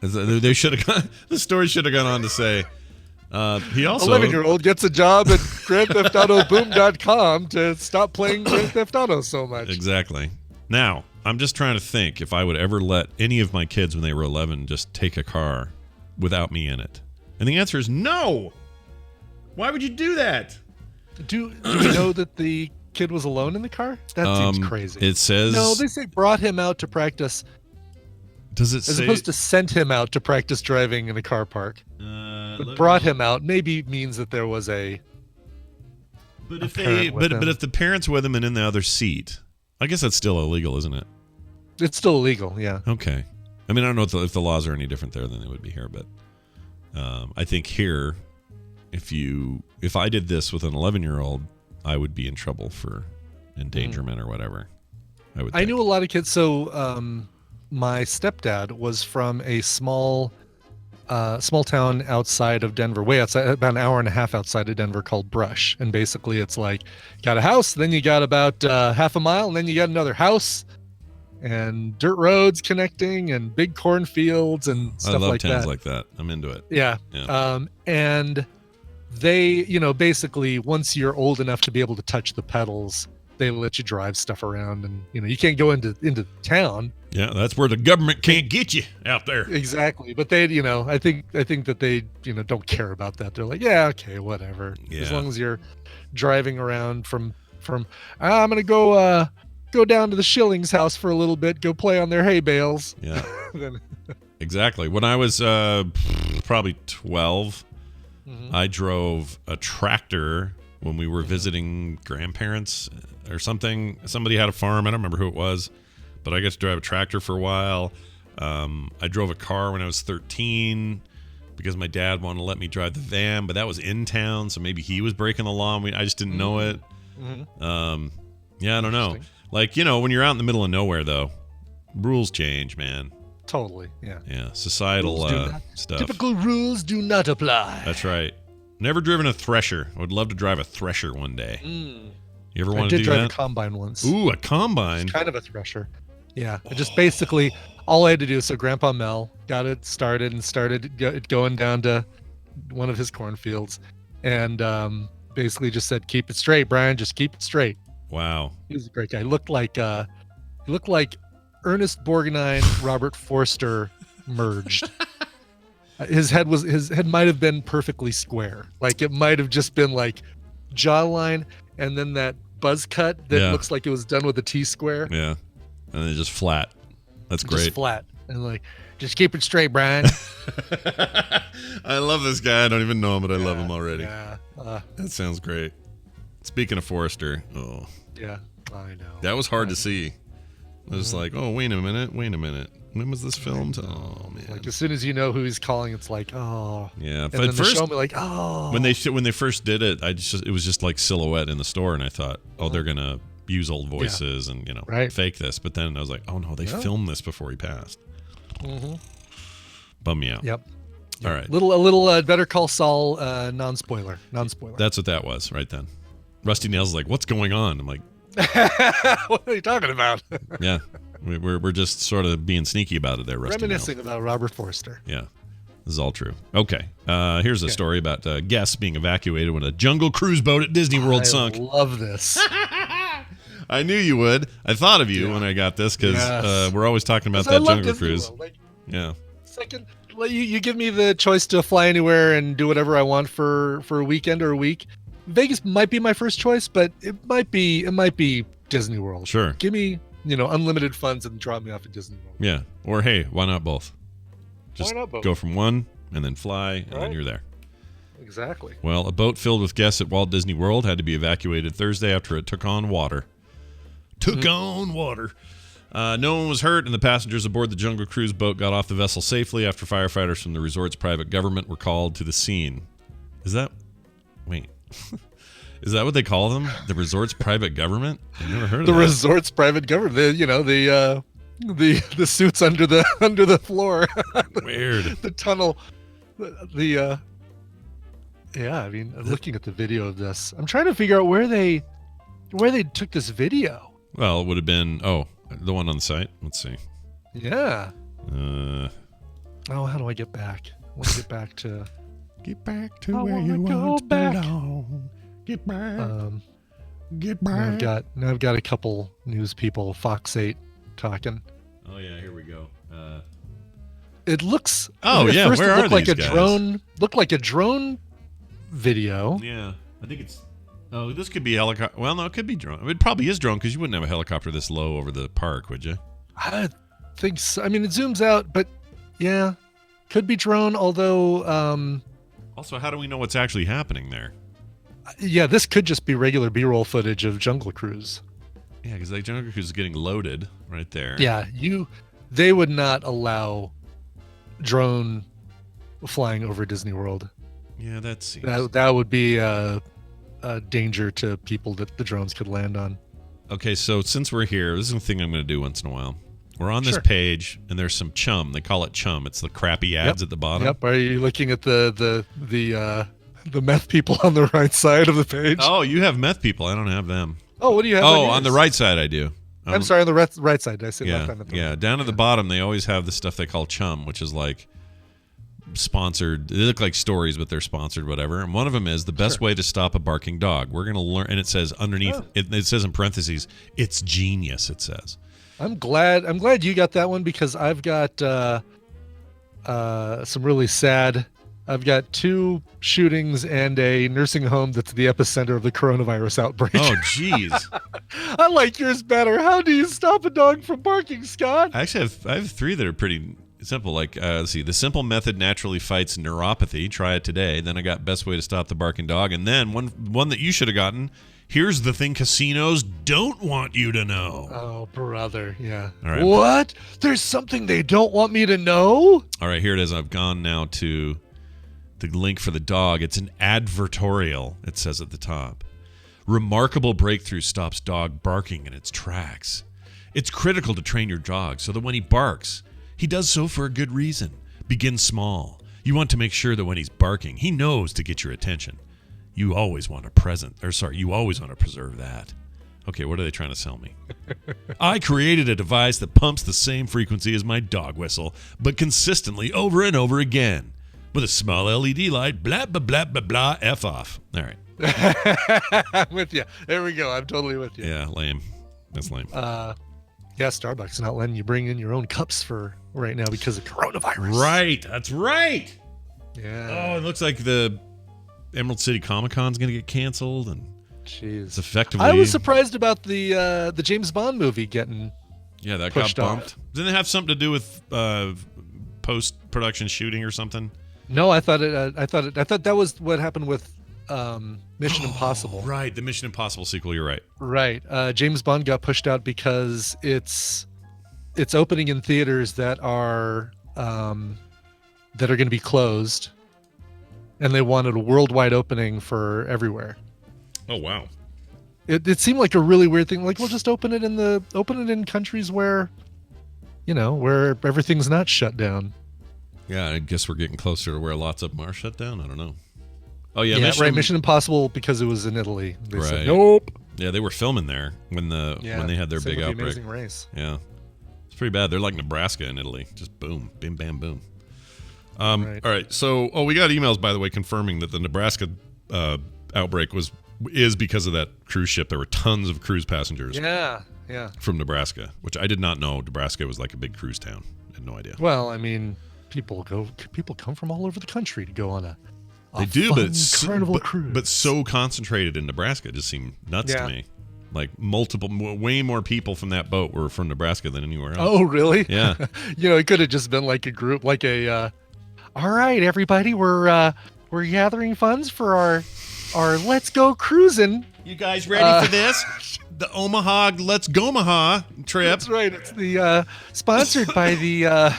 They should have gone. The story should have gone on to say he also 11-year-old gets a job at GrandTheftAutoBoom.com to stop playing Grand Theft Auto so much. Exactly. Now, I'm just trying to think if I would ever let any of my kids when they were 11 just take a car without me in it. And the answer is no. Why would you do that? Do we know that the kid was alone in the car? That seems crazy. It says... No, they say brought him out to practice. Does it As say? opposed to sent him out to practice driving in a car park. But brought him out maybe means that there was a. But a if parent with him. if the parents with him and in the other seat, I guess that's still illegal, isn't it? It's still illegal, yeah. Okay. I mean, I don't know if the laws are any different there than they would be here, but I think here, if I did this with an 11-year-old, I would be in trouble for endangerment or whatever. I knew a lot of kids. So my stepdad was from a small town outside of Denver, way outside, about an hour and a half outside of Denver, called Brush. And basically it's like, you got a house, then you got about half a mile, and then you got another house, and dirt roads connecting, and big cornfields and stuff like that. I love towns like that. I'm into it. Yeah. And they, basically once you're old enough to be able to touch the pedals, they let you drive stuff around, and you can't go into town. Yeah, that's where the government can't get you out there. Exactly. But they, I think that they, don't care about that. They're like, yeah, okay, whatever. Yeah. As long as you're driving around from I'm going to go down to the Schillings house for a little bit, go play on their hay bales. Yeah. Exactly. When I was probably 12, I drove a tractor when we were visiting grandparents or something. Somebody had a farm. I don't remember who it was, but I got to drive a tractor for a while. I drove a car when I was 13 because my dad wanted to let me drive the van, but that was in town, so maybe he was breaking the law. I just didn't know it. Yeah, I don't know. Like, when you're out in the middle of nowhere, though, rules change, man. Totally, yeah. Yeah, societal stuff. Typical rules do not apply. That's right. Never driven a Thresher. I would love to drive a Thresher one day. You ever want to do that? I did drive a combine once. Ooh, a combine. It's kind of a Thresher. Yeah. I just basically, all I had to do, so Grandpa Mel got it started and started it going down to one of his cornfields. And basically just said, keep it straight, Brian. Just keep it straight. Wow. He was a great guy. He looked like Ernest Borgnine, Robert Forster merged. His head might have been perfectly square. Like it might have just been like jawline and then that buzz cut that looks like it was done with a T-square. Yeah. And then just flat. That's great. Just flat. And like, just keep it straight, Brian. I love this guy. I don't even know him, but I love him already. Yeah. That sounds great. Speaking of Forrester, yeah, I know. That was hard to see. I was like, oh, wait a minute. When was this filmed? Oh man! Like as soon as you know who he's calling, it's like, oh. Yeah, and but then first, the show me like, oh. when they first did it, it was just like silhouette in the store, and I thought, oh, they're gonna use old voices and fake this. But then I was like, oh no, they filmed this before he passed. Bummed me out. Yep. All right. A little Better Call Saul non-spoiler. That's what that was right then. Rusty Nails is like, what's going on? I'm like, what are you talking about? Yeah. We're just sort of being sneaky about it there, Rusty Reminiscing Nails. about Robert Forster. Yeah. This is all true. Okay. Here's a story about guests being evacuated when a jungle cruise boat at Disney World sunk. I love this. I knew you would. I thought of you when I got this because we're always talking about that jungle cruise. Yeah. Second, you give me the choice to fly anywhere and do whatever I want for a weekend or a week. Vegas might be my first choice, but it might be Disney World. Sure. Give me, unlimited funds and drop me off at Disney World. Yeah. Or hey, why not both? Just why not both? Go from one and then fly and then you're there. Exactly. Well, a boat filled with guests at Walt Disney World had to be evacuated Thursday after it took on water. On water. No one was hurt, and the passengers aboard the Jungle Cruise boat got off the vessel safely after firefighters from the resort's private government were called to the scene. Is that what they call them? The resort's private government? I've never heard of that. The resort's private government. The suits under the floor. Weird. The tunnel. Yeah, I mean, looking at the video of this, I'm trying to figure out where they took this video. Well, it would have been the one on the site. Let's see. Yeah. How do I get back? I want to get back to. Get back to where you want to belong. Get back. Get back. Now I've got a couple news people, Fox 8, talking. Oh yeah, here we go. It looks. Oh yeah, first where it are looked like these a guys? drone. Looked like a drone video. Yeah, I think it's. Oh, this could be helicopter. Well, no, it could be drone. It probably is drone because you wouldn't have a helicopter this low over the park, would you? think so. I mean, it zooms out, but yeah, could be drone. Although, Also, how do we know what's actually happening there? yeah, this could just be regular B-roll footage of Jungle Cruise. Yeah, because like Jungle Cruise is getting loaded right there. Yeah, they would not allow drone flying over Disney World. Yeah, that seems. That would be a danger to people that the drones could land on. Okay, so since we're here, this is a thing I'm going to do once in a while. We're on this Sure. page, and there's some chum. They call it chum. It's the crappy ads at the bottom. Yep. Are you looking at the meth people on the right side of the page? Oh, you have meth people. I don't have them. Oh, what do you have? Oh, on on the yours? right side I do. I'm sorry, on the right side. Did I say Yeah, left? I'm at the yeah. right. Down at the bottom, they always have the stuff they call chum, which is like sponsored. They look like stories, but they're sponsored, whatever. And one of them is the best way to stop a barking dog. We're going to learn, and it says underneath, it says in parentheses, it's genius, it says. I'm glad you got that one because I've got some really sad. I've got 2 shootings and a nursing home that's the epicenter of the coronavirus outbreak. Oh, jeez. I like yours better. How do you stop a dog from barking, Scott? I have 3 that are pretty simple. Like, let's see, the simple method naturally fights neuropathy. Try it today. Then I got best way to stop the barking dog. And then one that you should have gotten. Here's the thing casinos don't want you to know. Oh, brother. Yeah. All right. What? There's something they don't want me to know? All right, here it is. I've gone now to the link for the dog. It's an advertorial, it says at the top. Remarkable breakthrough stops dog barking in its tracks. It's critical to train your dog so that when he barks, he does so for a good reason. Begin small. You want to make sure that when he's barking, he knows to get your attention. You always want to preserve that. Okay, what are they trying to sell me? I created a device that pumps the same frequency as my dog whistle, but consistently over and over again. With a small LED light, blah, blah, blah, blah, blah, F off. All right. I'm with you. There we go. I'm totally with you. Yeah, lame. That's lame. Yeah, Starbucks not letting you bring in your own cups for right now because of coronavirus. Right. That's right. Yeah. Oh, it looks like the Emerald City Comic Con's going to get canceled, and Jeez. it's effectively. I was surprised about the James Bond movie getting. Yeah, that pushed got bumped. off. Didn't it have something to do with post-production shooting or something? No, I thought that was what happened with Mission Impossible. Right, the Mission Impossible sequel. You're right. Right. James Bond got pushed out because it's opening in theaters that are going to be closed, and they wanted a worldwide opening for everywhere. Oh wow. It seemed like a really weird thing. Like, we'll just open it in countries where, where everything's not shut down. Yeah, I guess we're getting closer to where lots of them are shut down. I don't know. Oh yeah, Yeah, Mission Impossible, because it was in Italy. They Right. said nope. Yeah, they were filming there when they had their same big with The outbreak. Amazing Race. Yeah, it's pretty bad. They're like Nebraska in Italy, just boom, bim, bam, boom. Right. All right, so we got emails by the way confirming that the Nebraska outbreak is because of that cruise ship. There were tons of cruise passengers Yeah. from Nebraska, which I did not know. Nebraska was like a big cruise town. I had no idea. Well, I mean, people come from all over the country to go on a They do, fun but it's Carnival cruise. but so concentrated in Nebraska. It just seemed nuts to me. Like way more people from that boat were from Nebraska than anywhere else. Oh, really? Yeah. It could have just been like a group, like a. All right, everybody, we're gathering funds for our Let's Go Cruising. You guys ready for this? The Omaha Let's Go Omaha trip. That's right. It's the sponsored by the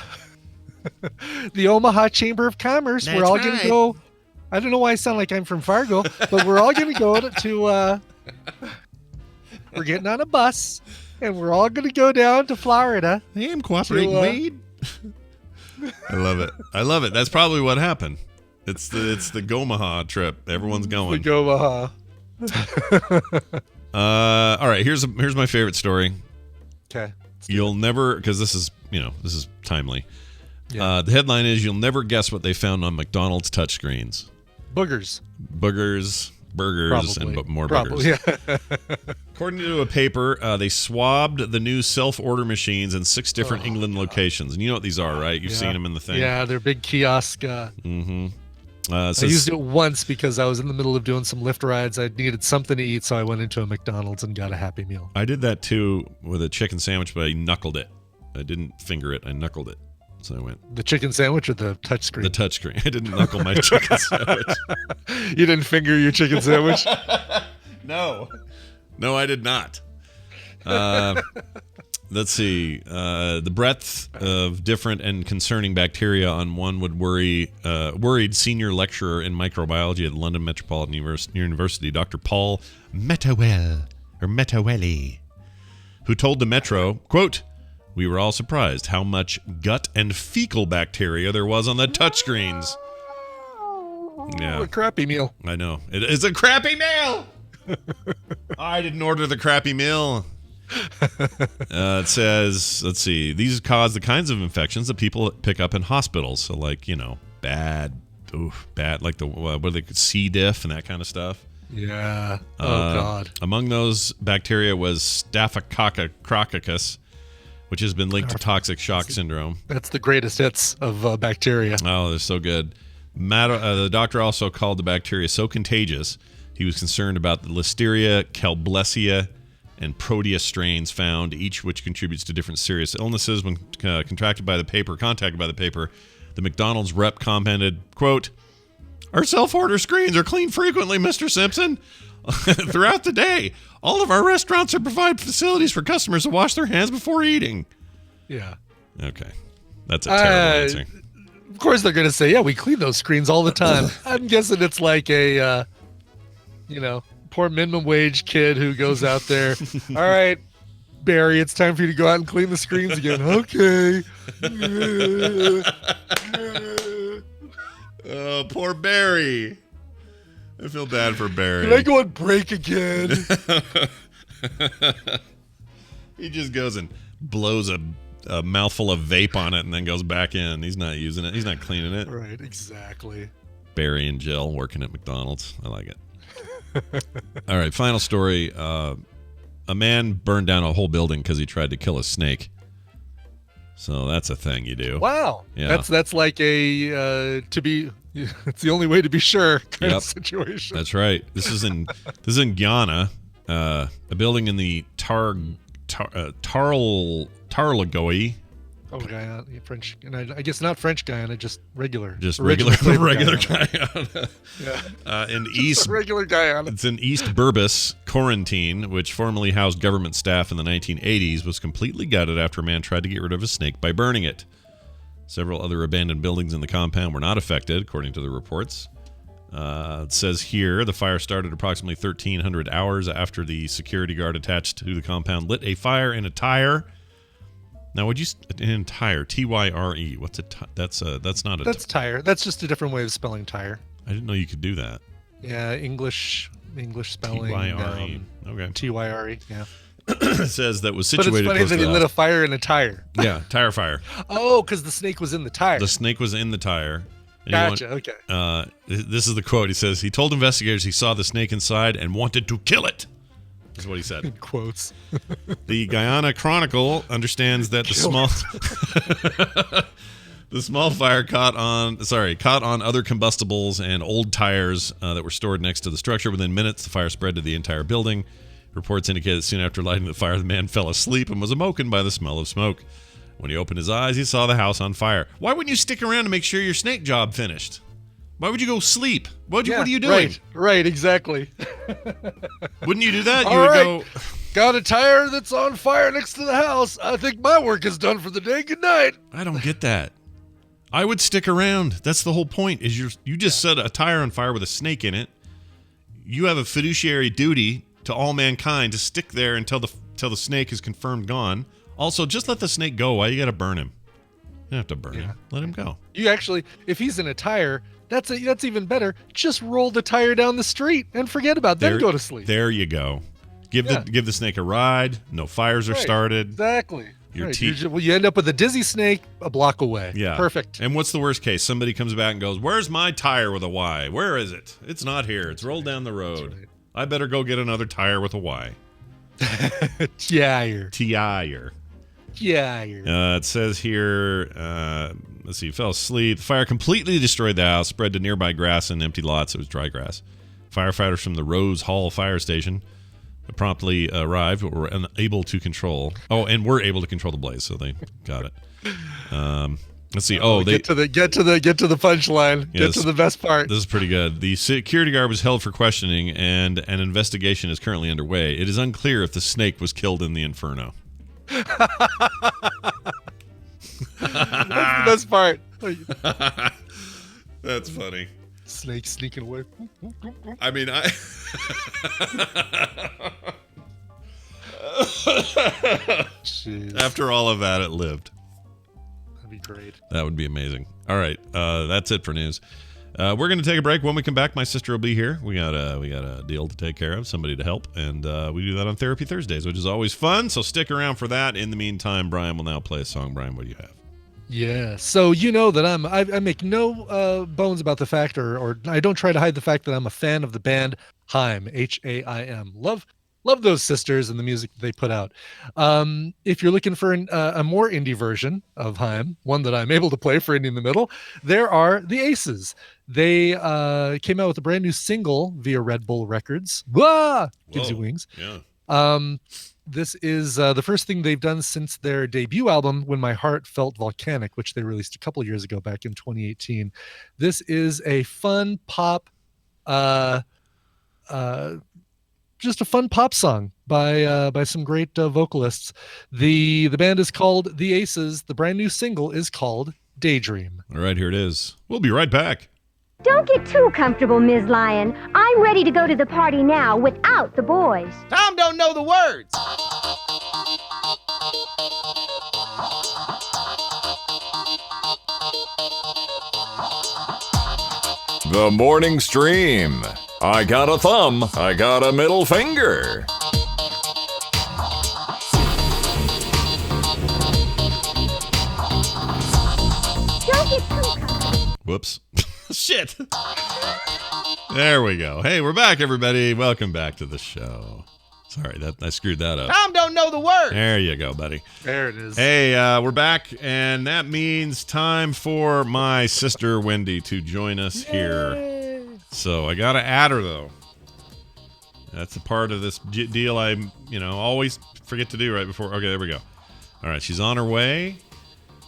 the Omaha Chamber of Commerce. That's we're all right. going to go. I don't know why I sound like I'm from Fargo, but we're all going to go to we're getting on a bus, and we're all going to go down to Florida. Hey, I'm cooperating, Wade. I love it. That's probably what happened. It's the Gomaha trip. Everyone's going. The Omaha. All right. Here's my favorite story. Okay. You'll never, because this is timely. Yeah. The headline is, you'll never guess what they found on McDonald's touchscreens. Boogers. Boogers, burgers, Probably. and more Probably, burgers. yeah. According to a paper, they swabbed the new self-order machines in 6 different England locations. And you know what these are, right? You've seen them in the thing. Yeah, they're big kiosk. Mm-hmm. I used it once because I was in the middle of doing some Lyft rides. I needed something to eat, so I went into a McDonald's and got a Happy Meal. I did that too with a chicken sandwich, but I knuckled it. I didn't finger it. I knuckled it. So I went. The chicken sandwich or the touchscreen? The touchscreen. I didn't knuckle my chicken sandwich. You didn't finger your chicken sandwich? No, I did not. Let's see. The breadth of different and concerning bacteria on one would worried senior lecturer in microbiology at London Metropolitan University, Dr. Paul Metawelli, who told the Metro, quote, "We were all surprised how much gut and fecal bacteria there was on the touchscreens." Yeah. A crappy meal. I know. It is a crappy meal! I didn't order the crappy meal. It says, let's see, these cause the kinds of infections that people pick up in hospitals. So, like, bad, like what are they, C. diff and that kind of stuff. Yeah. Oh, God. Among those bacteria was Staphylococcus, which has been linked to toxic shock syndrome. That's the greatest hits of bacteria. Oh, they're so good. The doctor also called the bacteria so contagious, he was concerned about the Listeria, Calblesia, and Protea strains found, each which contributes to different serious illnesses. When contacted by the paper, the McDonald's rep commented, quote, "Our self-order screens are cleaned frequently, Mr. Simpson. Throughout the day, all of our restaurants provide facilities for customers to wash their hands before eating." Yeah. Okay. That's a terrible answer. Of course they're going to say, yeah, we clean those screens all the time. I'm guessing it's like a, poor minimum wage kid who goes out there. All right, Barry, it's time for you to go out and clean the screens again. Okay. Oh, poor Barry. I feel bad for Barry. Can I go on break again? He just goes and blows a mouthful of vape on it and then goes back in. He's not using it. He's not cleaning it. Right, exactly. Barry and Jill working at McDonald's. I like it. All right, final story. A man burned down a whole building because he tried to kill a snake. So that's a thing you do. Wow. Yeah. That's like a it's the only way to be sure kind of situation. That's right. This is in Guyana. A building in the Tarlagoe. Oh, Guyana, French, and I guess not French Guyana, just regular. Just regular Guyana. Yeah. In East regular Guyana. It's in East Burbus Quarantine, which formerly housed government staff in the 1980s, was completely gutted after a man tried to get rid of a snake by burning it. Several other abandoned buildings in the compound were not affected, according to the reports. It says here the fire started approximately 1,300 hours after the security guard attached to the compound lit a fire in a tire. Now, would you in tire? Tyre? What's a that's not a. That's tire. That's just a different way of spelling tire. I didn't know you could do that. Yeah, English spelling. Tyre. Okay. Tyre. Yeah. It says that was But situated. it's funny close that to he the lit a house. fire in a tire. Yeah, tire fire. Oh, because the snake was in the tire. The snake was in the tire. And Gotcha. Okay. This is the quote. He says he told investigators he saw the snake inside and wanted to kill it. Is what he said. In quotes. The Guyana Chronicle understands that the small fire caught on other combustibles and old tires that were stored next to the structure. Within minutes, the fire spread to the entire building. Reports indicate that soon after lighting the fire, the man fell asleep and was awoken by the smell of smoke. When he opened his eyes, he saw the house on fire. Why wouldn't you stick around to make sure your snake job finished? Why would you go sleep? What are you doing? Right, exactly. Wouldn't you do that? All right. Got a tire that's on fire next to the house. I think my work is done for the day. Good night. I don't get that. I would stick around. That's the whole point. Is you just set a tire on fire with a snake in it. You have a fiduciary duty to all mankind to stick there until the snake is confirmed gone. Also, just let the snake go. Why you got to burn him? You don't have to burn him. Let him go. You actually, if he's in a tire, that's even better. Just roll the tire down the street and forget about it. Then go to sleep. There you go. Give the snake a ride. No fires are started. Exactly. Your you end up with a dizzy snake a block away. Yeah. Perfect. And what's the worst case? Somebody comes back and goes, "Where's my tire with a Y? Where is it? It's not here. It's rolled down the road. Right. I better go get another tire with a Y." Tire. Yeah. It says here, let's see, he fell asleep. The fire completely destroyed the house, spread to nearby grass and empty lots. It was dry grass. Firefighters from the Rose Hall Fire Station promptly arrived, but were unable to control. Oh, and we're able to control the blaze, so they got it. Let's see. Oh, they get to the punchline. Yes. Get to the best part. This is pretty good. The security guard was held for questioning, and an investigation is currently underway. It is unclear if the snake was killed in the inferno. That's the best part. That's funny. Snake sneaking away. I mean, Jeez. after all of that, it lived. That'd be great. That would be amazing. All right, that's it for news. We're going to take a break. When we come back, my sister will be here. We got a deal to take care of, somebody to help, and we do that on Therapy Thursdays, which is always fun. So stick around for that. In the meantime, Brian will now play a song. Brian, what do you have? Yeah, so you know that I make no bones about the fact, or I don't try to hide the fact that I'm a fan of the band Haim, Haim. Love those sisters and the music that they put out. If you're looking for a more indie version of Haim, one that I'm able to play for Indie in the Middle, there are the Aces. They came out with a brand new single via Red Bull Records. Wah! Gives you wings. Yeah. This is the first thing they've done since their debut album, When My Heart Felt Volcanic, which they released a couple years ago, back in 2018. This is a fun pop, just a fun pop song by some great vocalists. The band is called The Aces. The brand new single is called Daydream. All right, here it is. We'll be right back. Don't get too comfortable, Ms. Lion. I'm ready to go to the party now without the boys. Tom don't know the words. The morning stream. I got a thumb. I got a middle finger. Don't get too comfortable. Whoops. Shit. There we go. Hey, we're back, everybody. Welcome back to the show. Sorry, I screwed that up. Tom don't know the words. There you go, buddy. There it is. Hey, we're back, and that means time for my sister Wendy to join us here. So I gotta add her though. That's a part of this deal I, always forget to do right before. Okay, there we go. All right, she's on her way.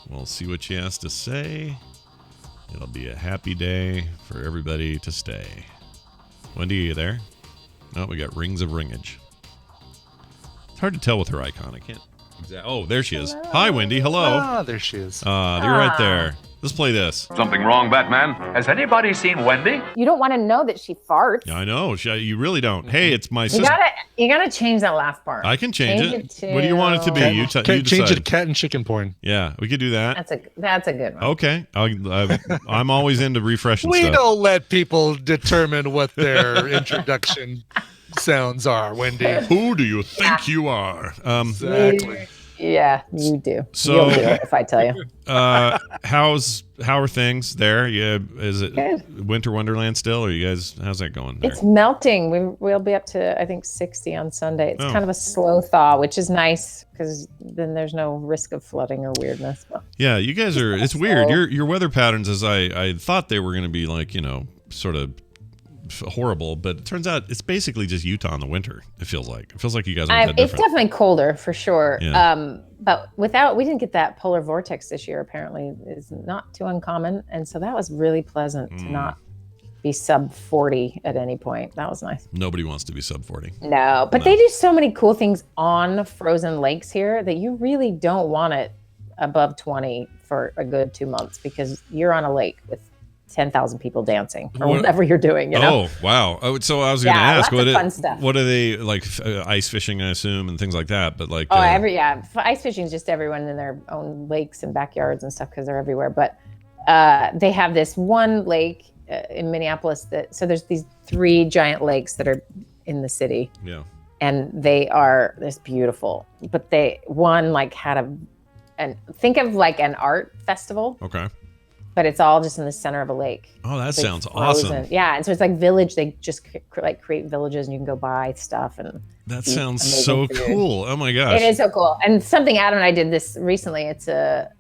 We'll see what she has to say. It'll be a happy day for everybody to stay. Wendy, are you there? Oh, we got rings of ringage. It's hard to tell with her icon. I can't. Oh, there she is. Hi, Wendy. Hello. Ah, there she is. You're right there. Let's play this. Something wrong, Batman? Has anybody seen Wendy? You don't want to know that she farts. Yeah, I know. You really don't. Hey, it's my sister. You gotta change that laugh part. I can change it. What do you want it to be? You Change decide. it to cat and chicken porn. Yeah, we could do that. That's a good one. Okay. I'm always into refreshing We stuff. don't let people determine what their introduction sounds are, Wendy. Who do you think you are? Exactly. Yeah, you do. So- You'll do it if I tell you. How are things there? Yeah, is it Good. Winter Wonderland still? Or you guys? How's that going there? It's melting. We'll be up to, I think, 60 on Sunday. It's Oh. kind of a slow thaw, which is nice because then there's no risk of flooding or weirdness. But Yeah, you guys are. It's weird. So- Your weather patterns, as I thought they were going to be like, sort of horrible, but it turns out it's basically just Utah in the winter. It feels like you guys aren't that it's different. definitely colder for sure. Yeah. But we didn't get that polar vortex this year. Apparently, is not too uncommon, and so that was really pleasant to not be sub 40 at any point. That was nice. Nobody wants to be sub 40. No, but they do so many cool things on frozen lakes here that you really don't want it above 20 for a good 2 months because you're on a lake with 10,000 people dancing or whatever you're doing, Oh, wow. Oh, so I was going to ask, lots of fun stuff. what are they like? Ice fishing, I assume, and things like that. But like, ice fishing is just everyone in their own lakes and backyards and stuff because they're everywhere. But they have this one lake in Minneapolis so there's these 3 giant lakes that are in the city. Yeah. And they are this beautiful, but one had think of like an art festival. Okay. But it's all just in the center of a lake. Oh, that Like sounds frozen. awesome. Yeah, and so it's like village. They just create villages, and you can go buy stuff. And That eat sounds amazing so food. cool. Oh my gosh. It is so cool. And something Adam and I did this recently. It's a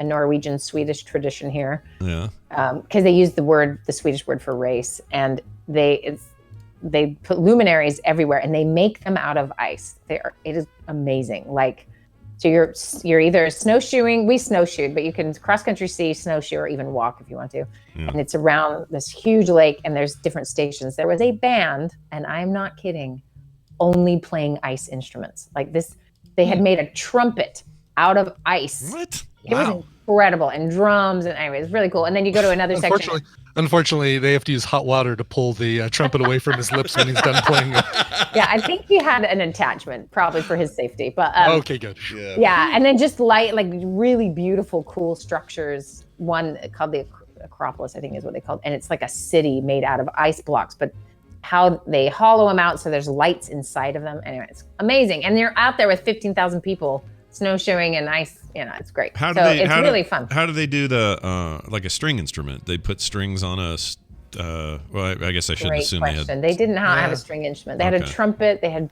Norwegian Swedish tradition here. Yeah. Because they use the Swedish word for race, and they put luminaries everywhere, and they make them out of ice. It is amazing. Like, so you're either snowshoeing. We snowshoed, but you can cross country ski, snowshoe, or even walk if you want to. Yeah. And it's around this huge lake, and there's different stations. There was a band, and I'm not kidding, only playing ice instruments like this. They had made a trumpet out of ice. What? It was incredible, and drums, and anyway, it was really cool. And then you go to another section. Unfortunately, they have to use hot water to pull the trumpet away from his lips when he's done playing it. Yeah, I think he had an attachment, probably for his safety. But okay, good. Yeah, and then just like really beautiful, cool structures. One called the Acropolis, I think is what they called, and it's like a city made out of ice blocks, but how they hollow them out so there's lights inside of them. Anyway, it's amazing, and they're out there with 15,000 people snowshoeing and ice. It's great. It's really fun. How do they do the like a string instrument? They put strings on a. Well, I guess I shouldn't assume question. They didn't have a string instrument. They had a trumpet. They had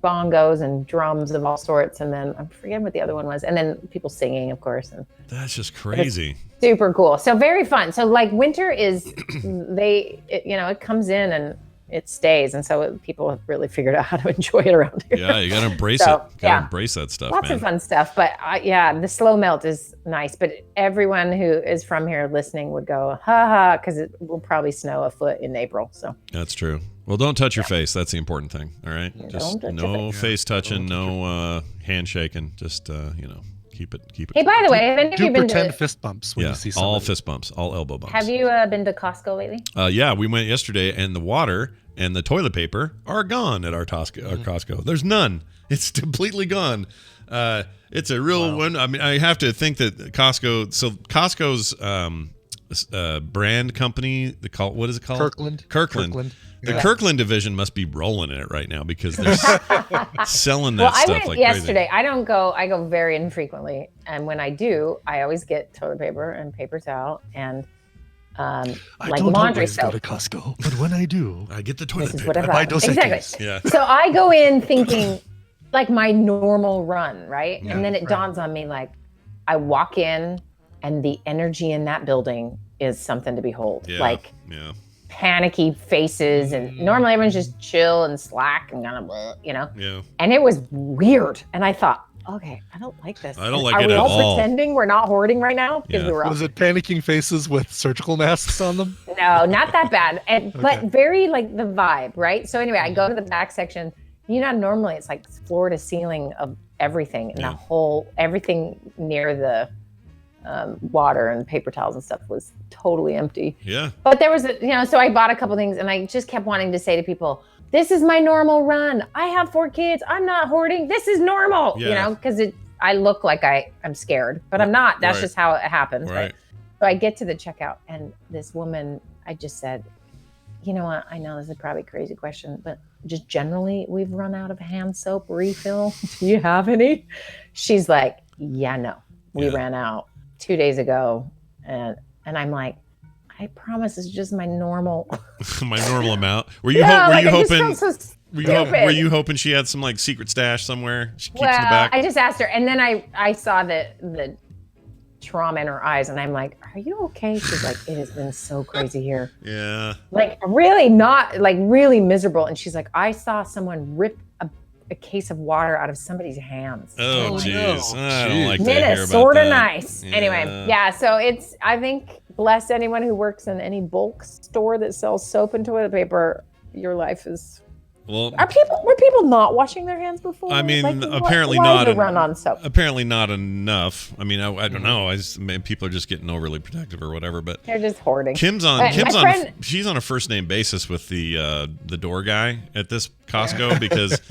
bongos and drums of all sorts, and then I'm forgetting what the other one was. And then people singing, of course. And that's just crazy. Super cool. So very fun. So like winter is, it comes in and it stays, and so people have really figured out how to enjoy it around here. Yeah, you gotta embrace it. Gotta embrace that stuff. Lots of fun stuff. But the slow melt is nice. But everyone who is from here listening would go, ha ha, because it will probably snow a foot in April. So that's true. Well, don't touch your face. That's the important thing. All right, just no face touching, no handshaking. Just keep it. Hey, by the way, have any of you been pretend fist bumps when you see somebody. All fist bumps, all elbow bumps. Have you been to Costco lately? Yeah, we went yesterday, and the water and the toilet paper are gone at our Costco. There's none. It's completely gone. It's a real one. I mean, I have to think that Costco. So Costco's brand company, what is it called? Kirkland. The Kirkland division must be rolling in it right now because they're selling that stuff I went like yesterday. crazy. I go very infrequently, and when I do, I always get toilet paper and paper towel and I like don't laundry always soap. go to Costco, but when I do, I get the toilet paper. Whatever. I buy Dos Exactly. Equis. Yeah. So I go in thinking like my normal run, right? Yeah, and then it dawns on me like I walk in and the energy in that building is something to behold. Yeah. Like panicky faces, and normally everyone's just chill and slack and kind of, Yeah. And it was weird. And I thought, okay, I don't like this. I don't like Are it we at all all. pretending we're not hoarding right now? Because Yeah. we were all. Was it panicking faces with surgical masks on them? No, not that bad. But very like the vibe, right? So anyway, I go to the back section. Normally it's like floor to ceiling of everything, and everything near the water and paper towels and stuff was totally empty. Yeah. But there was so I bought a couple things, and I just kept wanting to say to people, this is my normal run. I have 4 kids. I'm not hoarding. This is normal, because I look like I'm scared, but I'm not. That's just how it happens, right? So I get to the checkout, and this woman, I just said, you know what? I know this is probably a crazy question, but just generally, we've run out of hand soap refill. Do you have any? She's like, yeah, no, we ran out 2 days ago. And I'm like, I promise it's just my normal. My normal amount. Were you hoping she had some like secret stash somewhere? She keeps in the back. I just asked her, and then I saw the trauma in her eyes, and I'm like, are you okay? She's like, it has been so crazy here. Yeah. Like really not, like really miserable. And she's like, I saw someone rip a case of water out of somebody's hands. Oh, jeez. I don't like to hear about that. Minnesota nice. Yeah. Anyway, so I think, bless anyone who works in any bulk store that sells soap and toilet paper. Your life is. Well, were people not washing their hands before? I mean, apparently why not. the run on soap? Apparently not enough. I mean, I don't know. People are just getting overly protective or whatever. But they're just hoarding. She's on a first name basis with the door guy at this Costco because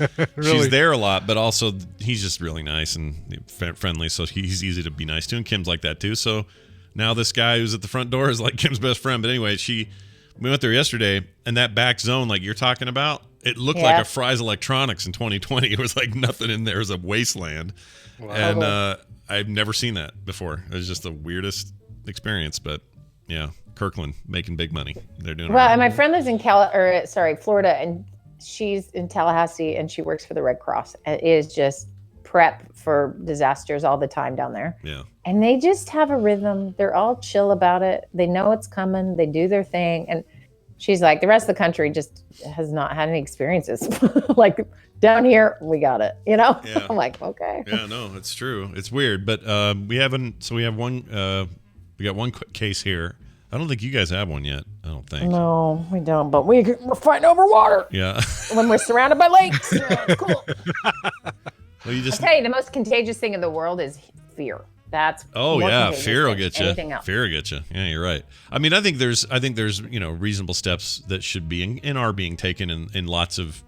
she's there a lot, but also he's just really nice and friendly, so he's easy to be nice to. And Kim's like that too. So now this guy who's at the front door is like Kim's best friend. But anyway, we went there yesterday, and that back zone like you're talking about. It looked like a Fry's Electronics in 2020. It was like nothing in there. It was a wasteland. Wow. And I've never seen that before. It was just the weirdest experience. But yeah, Kirkland making big money. They're doing well. And my friend lives in Florida, and she's in Tallahassee, and she works for the Red Cross. And it is just prep for disasters all the time down there. Yeah. And they just have a rhythm. They're all chill about it. They know it's coming. They do their thing. And She's like, the rest of the country just has not had any experiences. Like down here, we got it, you know? Yeah. I'm like, okay. Yeah, no, it's true. It's weird, but we got one case here. I don't think you guys have one yet. I don't think. No, we don't, but we're fighting over water. Yeah. When we're surrounded by lakes. Yeah, it's cool. Well, I'll tell you, the most contagious thing in the world is fear. That's oh more yeah, contagious fear will than get you. anything else. Fear will get you. Yeah, you're right. I mean, I think there's reasonable steps that should be and are being taken in lots of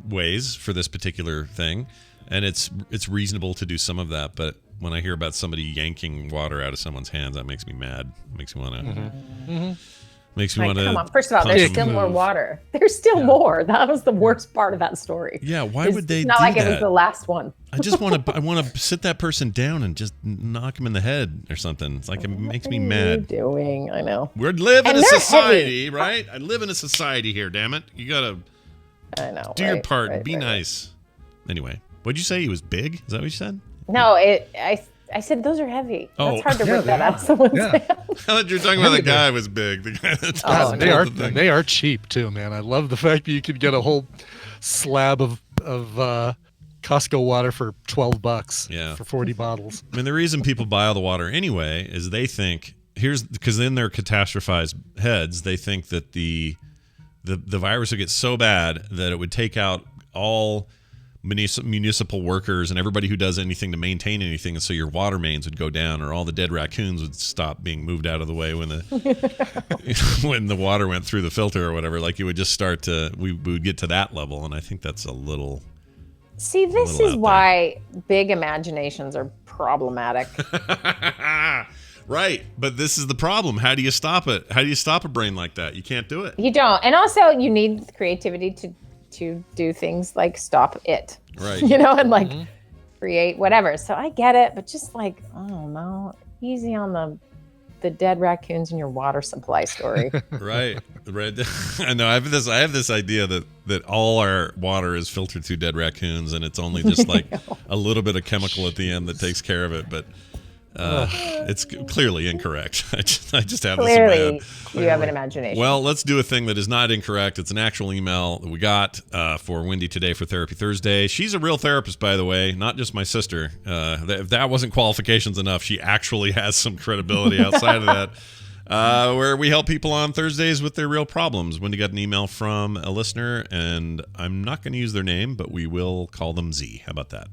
ways for this particular thing, and it's reasonable to do some of that. But when I hear about somebody yanking water out of someone's hands, that makes me mad. Makes me want to. Makes me want to. Come on. First of all, there's still more water. There's still more. That was the worst part of that story. Yeah, why would they? It's not do like that? it was the last one. I just want to. I want to sit that person down and just knock him in the head or something. It's like it makes me mad. What are you doing? I know. We're living in And a they're society, heavy. right? I live in a society here. Damn it! You gotta I know. do your part. And be nice. Anyway, what'd you say? He was big? Is that what you said? No, I said those are heavy. Oh. That's hard to Yeah, rip that they out of someone's Yeah. hand. I thought you were talking about the guy was big. The guy that's God, they are the thing. they are cheap too, man. I love the fact that you could get a whole slab of Costco water for $12. Yeah. For 40 bottles. I mean, the reason people buy all the water anyway is they think because in their catastrophized heads they think that the virus would get so bad that it would take out all municipal workers and everybody who does anything to maintain anything, and so your water mains would go down, or all the dead raccoons would stop being moved out of the way when when the water went through the filter or whatever. Like it would just start to we would get to that level, and I think that's a little. See, this is why big imaginations are problematic. Right, but this is the problem. How do you stop it? How do you stop a brain like that? You can't do it. You don't. And also you need creativity to do things like stop it. Right. You know, and like create whatever. So I get it, but just like, I don't know, easy on the dead raccoons in your water supply story. Right. I know. I have this idea that all our water is filtered through dead raccoons, and it's only just like a little bit of chemical at the end that takes care of it. But it's clearly incorrect. I just have this in my head. You have an imagination. Well, let's do a thing that is not incorrect. It's an actual email that we got for Wendy today for Therapy Thursday. She's a real therapist, by the way, not just my sister. If that wasn't qualifications enough, she actually has some credibility outside of that. Where we help people on Thursdays with their real problems. Wendy got an email from a listener, and I'm not going to use their name, but we will call them Z. How about that?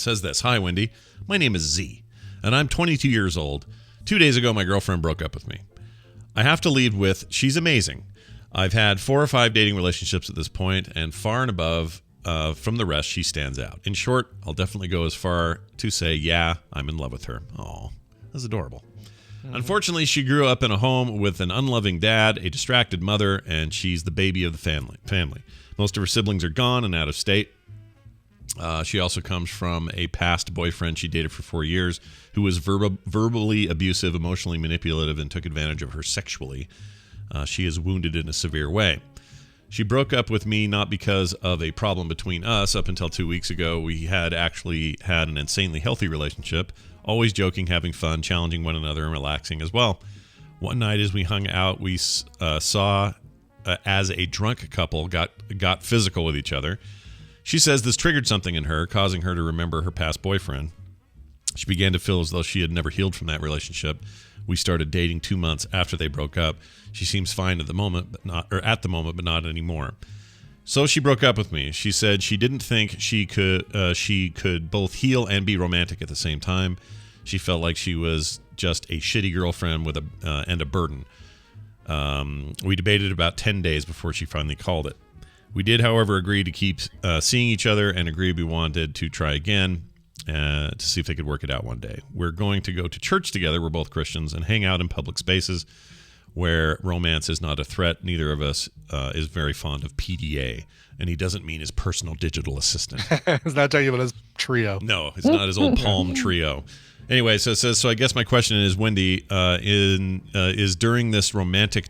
Says this. Hi, Wendy. My name is Z, and I'm 22 years old. 2 days ago, my girlfriend broke up with me. I have to lead with, she's amazing. I've had 4 or 5 dating relationships at this point, and far and above from the rest, she stands out. In short, I'll definitely go as far to say, yeah, I'm in love with her. Aw, that's adorable. Unfortunately, she grew up in a home with an unloving dad, a distracted mother, and she's the baby of the family. Most of her siblings are gone and out of state. She also comes from a past boyfriend she dated for 4 years who was verbally abusive, emotionally manipulative, and took advantage of her sexually. She is wounded in a severe way. She broke up with me not because of a problem between us. Up until 2 weeks ago, we had actually had an insanely healthy relationship, always joking, having fun, challenging one another, and relaxing as well. One night as we hung out, we saw as a drunk couple got physical with each other. She says this triggered something in her, causing her to remember her past boyfriend. She began to feel as though she had never healed from that relationship. We started dating 2 months after they broke up. She seems fine at the moment, but not anymore. So she broke up with me. She said she didn't think she could both heal and be romantic at the same time. She felt like she was just a shitty girlfriend with a burden. We debated about 10 days before she finally called it. We did, however, agree to keep seeing each other and agreed we wanted to try again to see if they could work it out one day. We're going to go to church together. We're both Christians, and hang out in public spaces where romance is not a threat. Neither of us is very fond of PDA, and he doesn't mean his personal digital assistant. He's not talking about his trio. No, it's not his old Palm trio. Anyway, so it says, so I guess my question is, Wendy, is during this non-romantic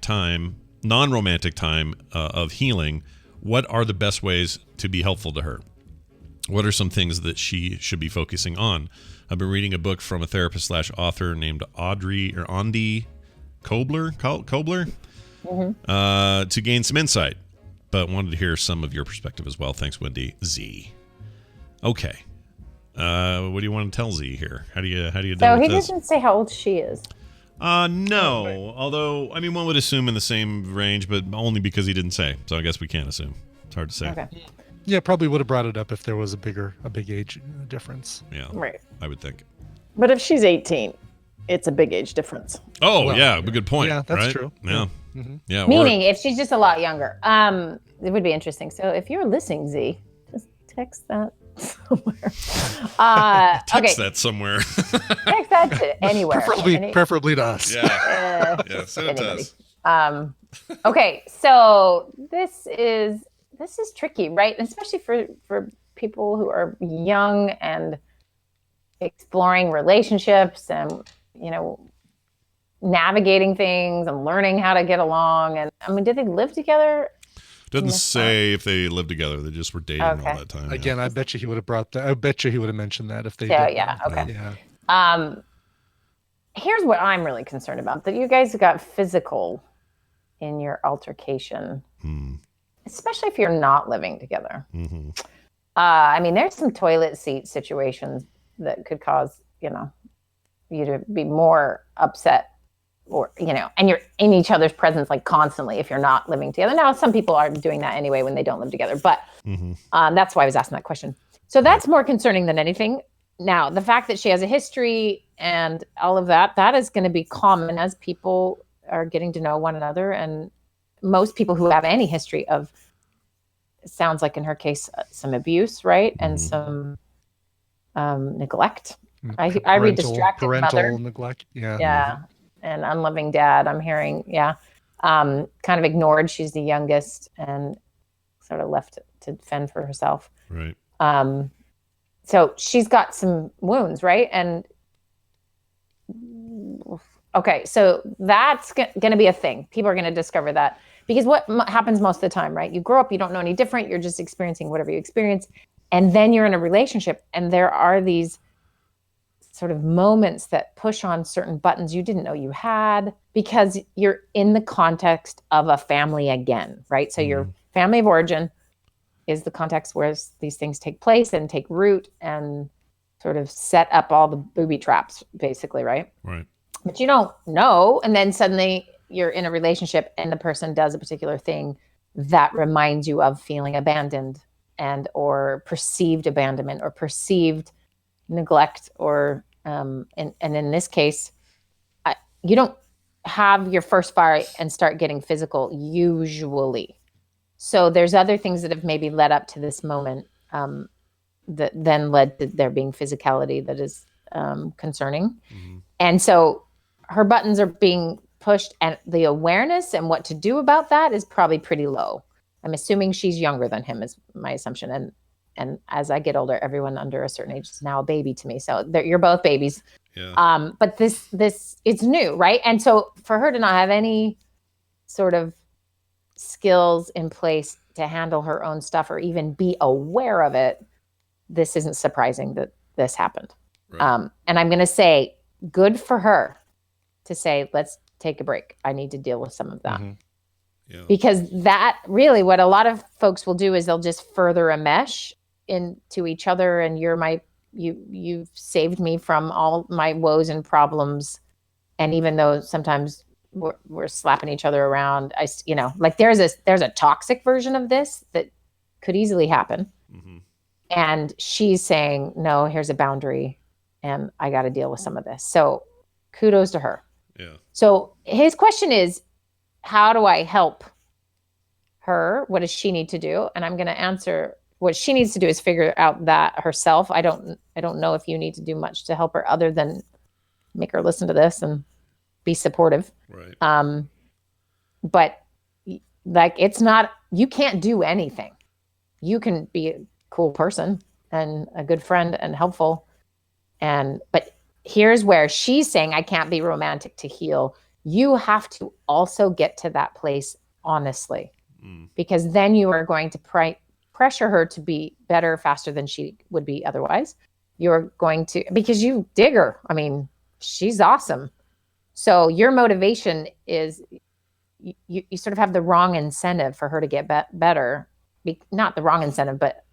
time of healing, what are the best ways to be helpful to her? What are some things that she should be focusing on? I've been reading a book from a therapist/author named Andy Kobler. to gain some insight, but wanted to hear some of your perspective as well. Thanks, Wendy. Z. Okay. What do you want to tell Z here? How do you deal So with he this? doesn't say how old she is. No. Although, I mean, one would assume in the same range, but only because he didn't say. So I guess we can't assume. It's hard to say. Okay. Yeah, probably would have brought it up if there was a big age difference. Yeah. Right. I would think. But if she's 18, it's a big age difference. Oh, yeah. Good point. Yeah, that's right? true. Yeah. Mm-hmm. Yeah. Meaning, if she's just a lot younger, it would be interesting. So if you're listening, Z, just text that somewhere. Text that somewhere. Text that to anywhere. Preferably to us. Yeah. Yeah. Send it to us. Okay. So this is tricky, right? Especially for people who are young and exploring relationships and, navigating things and learning how to get along. And I mean, did they live together? Doesn't say if they lived together. They just were dating all that time. Again, I bet you he would have brought that. I bet you he would have mentioned that if they Yeah, did. yeah, okay. Yeah. Here's what I'm really concerned about, that you guys got physical in your altercation, especially if you're not living together. Mm-hmm. I mean, there's some toilet seat situations that could cause, you to be more upset, or, and you're in each other's presence like constantly if you're not living together. Now, some people are doing that anyway when they don't live together, but that's why I was asking that question. So that's more concerning than anything. Now, the fact that she has a history and all of that is going to be common as people are getting to know one another. And most people who have any history of, it sounds like in her case, some abuse, right? And some neglect. I read distracted mother. Neglect. Yeah. Yeah. And unloving dad, I'm hearing. Yeah. Kind of ignored. She's the youngest and sort of left to fend for herself. Right. So she's got some wounds, right? And okay, so that's going to be a thing. People are going to discover that, because what happens most of the time, right? You grow up, you don't know any different. You're just experiencing whatever you experience. And then you're in a relationship, and there are these sort of moments that push on certain buttons you didn't know you had, because you're in the context of a family again, right? So your family of origin is the context where these things take place and take root and sort of set up all the booby traps, basically, right? Right. But you don't know, and then suddenly you're in a relationship and the person does a particular thing that reminds you of feeling abandoned, and or perceived abandonment or perceived neglect, or and in this case, you don't have your first fire and start getting physical usually. So there's other things that have maybe led up to this moment that then led to there being physicality that is concerning. And so her buttons are being pushed, and the awareness and what to do about that is probably pretty low. I'm assuming she's younger than him is my assumption. And as I get older, everyone under a certain age is now a baby to me. So you're both babies. Yeah. But this it's new, right? And so for her to not have any sort of skills in place to handle her own stuff or even be aware of it, this isn't surprising that this happened. Right. And I'm going to say, good for her to say, let's take a break. I need to deal with some of that. Yeah. Because that really, what a lot of folks will do is they'll just further enmesh into each other. And you've saved me from all my woes and problems. And even though sometimes we're slapping each other around, like there's a toxic version of this that could easily happen. And she's saying, no, here's a boundary and I got to deal with some of this. So kudos to her. Yeah. So his question is, how do I help her? What does she need to do? And I'm going to answer, what she needs to do is figure out that herself. I don't know if you need to do much to help her other than make her listen to this and be supportive. Right. But like, it's not, you can't do anything. You can be a cool person and a good friend and helpful. But here's where she's saying, I can't be romantic to heal. You have to also get to that place honestly, because then you are going to pressure her to be better faster than she would be otherwise. You're going to, because you dig her. I mean, she's awesome. So your motivation is you sort of have the wrong incentive for her to get better. Not the wrong incentive, but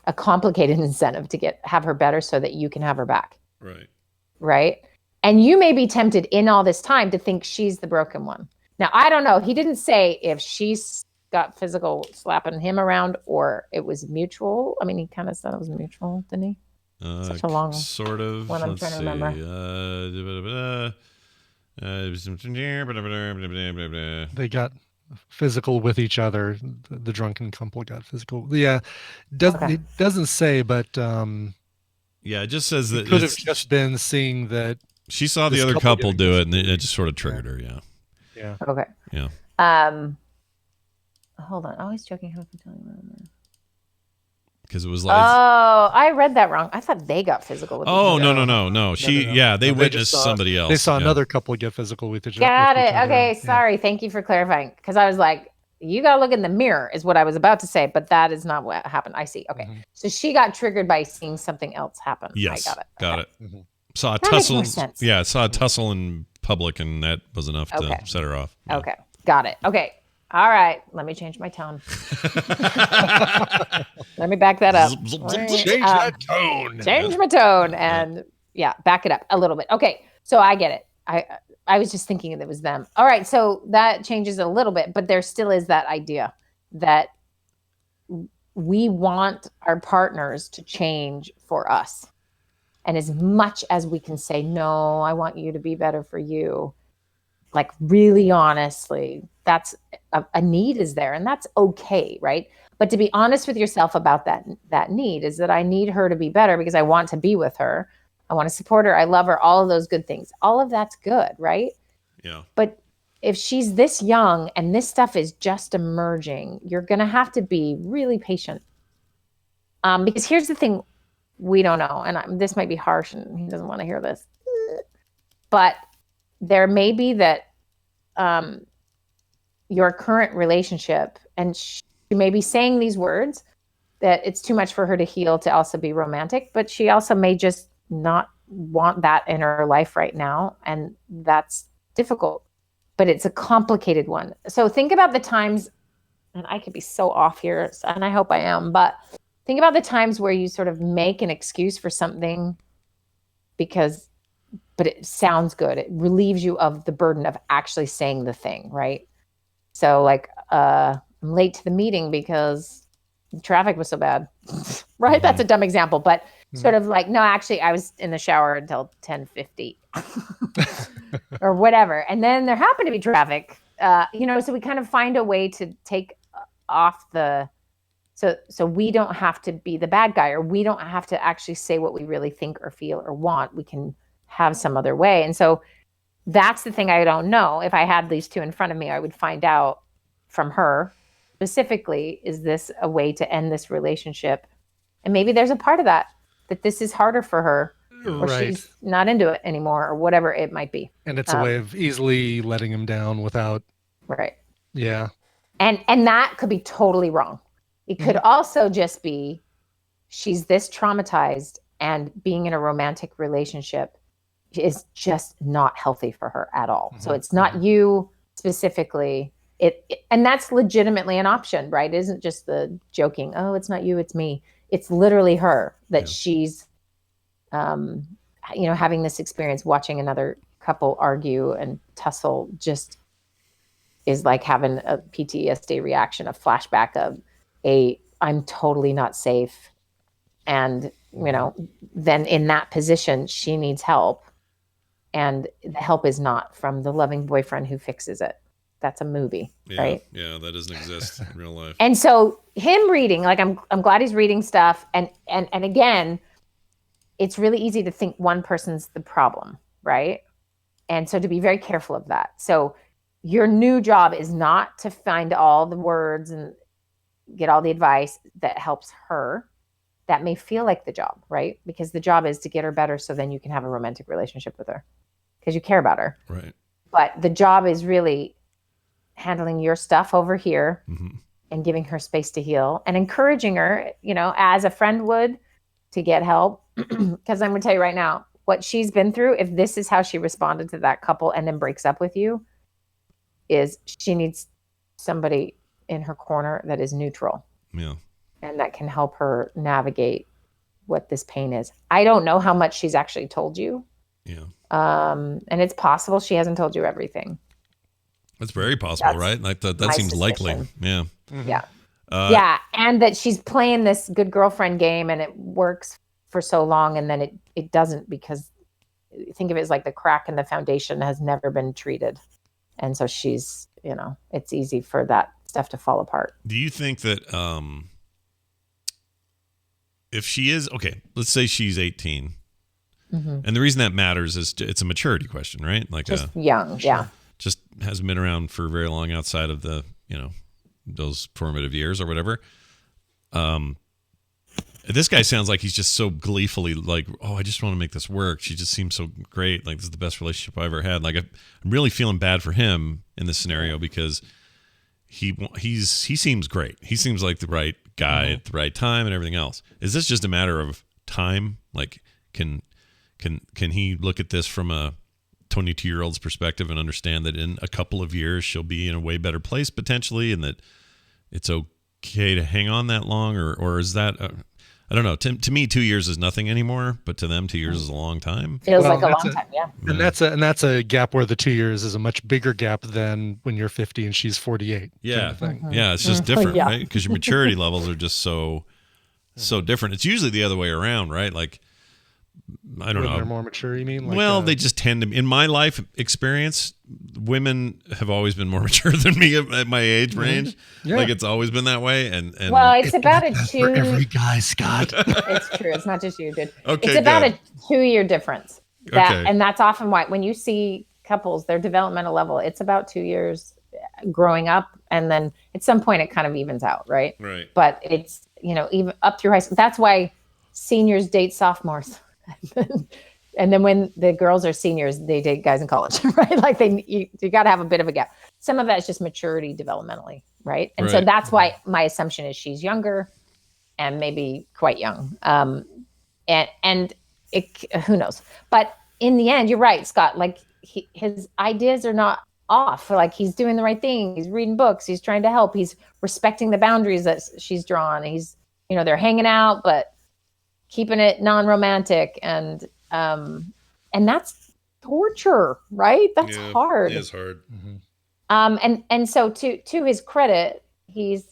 a complicated incentive to have her better so that you can have her back. Right. Right. And you may be tempted in all this time to think she's the broken one. Now, I don't know. He didn't say if she's got physical slapping him around or it was mutual. I mean, he kind of said it was mutual, didn't he? Such a long sort of. one. I'm Let's trying to remember. They got physical with each other. The drunken couple got physical. Yeah, it doesn't say, but yeah, it just says that it could have just been seeing that she saw the other couple do it, and it just sort of triggered her. Yeah. Yeah. Okay. Yeah. Hold on. Always joking. How can tell you? Because it was like, oh, I read that wrong. I thought they got physical with each other. No. They witnessed somebody else. They saw another couple get physical with each other. Got it. Okay, sorry. Thank you for clarifying. Because I was like, you got to look in the mirror is what I was about to say, but that is not what happened. I see. Okay. Mm-hmm. So she got triggered by seeing something else happen. Yes. I got it. Got it. Mm-hmm. Saw a that tussle. Makes more sense. Yeah, saw a tussle in public, and that was enough to set her off. Yeah. Okay. Got it. Okay. All right. Let me change my tone. Let me back that up. Change that tone. Change my tone and back it up a little bit. Okay. So I get it. I was just thinking that it was them. All right. So that changes a little bit, but there still is that idea that we want our partners to change for us. And as much as we can say, no, I want you to be better for you, like really honestly, that's a need is there, and that's okay, right? But to be honest with yourself about that need is that I need her to be better because I want to be with her. I want to support her. I love her. All of those good things. All of that's good, right? Yeah. But if she's this young and this stuff is just emerging, you're going to have to be really patient. Because here's the thing we don't know, and this might be harsh and he doesn't want to hear this, but there may be that your current relationship, and she may be saying these words, that it's too much for her to heal to also be romantic, but she also may just not want that in her life right now. And that's difficult, but it's a complicated one. So think about the times, and I could be so off here, and I hope I am, but think about the times where you sort of make an excuse for something but it sounds good. It relieves you of the burden of actually saying the thing, right? So like, I'm late to the meeting because the traffic was so bad, right? Mm-hmm. That's a dumb example, but sort of like, no, actually I was in the shower until 10:50 or whatever. And then there happened to be traffic, so we kind of find a way to take off so we don't have to be the bad guy, or we don't have to actually say what we really think or feel or want. We can have some other way. And so that's the thing I don't know. If I had these two in front of me, I would find out from her specifically, is this a way to end this relationship? And maybe there's a part of that this is harder for her, or she's not into it anymore, or whatever it might be. And it's a way of easily letting him down without. Right. Yeah. And that could be totally wrong. It could also just be she's this traumatized, and being in a romantic relationship is just not healthy for her at all. Mm-hmm. So it's not you specifically. And that's legitimately an option, right? It isn't just the joking, oh, it's not you, it's me. It's literally her that she's, having this experience, watching another couple argue and tussle just is like having a PTSD reaction, a flashback of I'm totally not safe. And, then in that position, she needs help. And the help is not from the loving boyfriend who fixes it. That's a movie, right? Yeah, that doesn't exist in real life. And so him reading, like I'm glad he's reading stuff. And again, it's really easy to think one person's the problem, right? And so to be very careful of that. So your new job is not to find all the words and get all the advice that helps her. That may feel like the job, right? Because the job is to get her better so then you can have a romantic relationship with her because you care about her. Right. But the job is really handling your stuff over here and giving her space to heal and encouraging her, as a friend would, to get help. Because I'm going to tell you right now, what she's been through, if this is how she responded to that couple and then breaks up with you, is she needs somebody in her corner that is neutral. Yeah. And that can help her navigate what this pain is. I don't know how much she's actually told you. Yeah. And it's possible she hasn't told you everything. That's very possible, right? Like that seems likely. Yeah. Mm-hmm. Yeah. Yeah. And that she's playing this good girlfriend game and it works for so long and then it doesn't, because think of it as like the crack in the foundation has never been treated. And so she's, it's easy for that stuff to fall apart. Do you think that if she is, okay, let's say she's 18. Mm-hmm. And the reason that matters is it's a maturity question, right? Like just young. Yeah. Just hasn't been around for very long outside of the, those formative years or whatever. This guy sounds like he's just so gleefully like, oh, I just want to make this work. She just seems so great. Like, this is the best relationship I ever had. Like, I'm really feeling bad for him in this scenario because he seems great. He seems like the right guy at the right time and everything else. Is this just a matter of time? Like, can he look at this from a 22-year-old's perspective and understand that in a couple of years she'll be in a way better place potentially, and that it's okay to hang on that long, or is that I don't know. To me, 2 years is nothing anymore, but to them, 2 years is a long time. Feels like a long time, yeah. And that's a gap where the 2 years is a much bigger gap than when you're 50 and she's 48. Yeah, kind of yeah, it's just different, Yeah. right? Because your maturity levels are just so different. It's usually the other way around, right? Like, I don't know. They're more mature, you mean? Like, Well, they just tend to. In my life experience, women have always been more mature than me at my age range. Yeah. Like, it's always been that way. And Well, it's about a for every guy, Scott. It's true. It's not just you, dude. Okay, it's about good. a 2-year difference. Okay. And that's often why when you see couples, their developmental level, it's about 2 years growing up. And then at some point it kind of evens out, right? Right. But it's, even up through high school. That's why seniors date sophomores. And then when the girls are seniors, they date guys in college, right? Like you got to have a bit of a gap. Some of that is just maturity developmentally, right? And so Right. that's why my assumption is she's younger and maybe quite young. And who knows? But in the end, you're right, Scott. Like his ideas are not off. Like he's doing the right thing. He's reading books. He's trying to help. He's respecting the boundaries that she's drawn. He's, they're hanging out, but keeping it non-romantic, and that's torture, right? That's hard. It is hard. And so to his credit, he's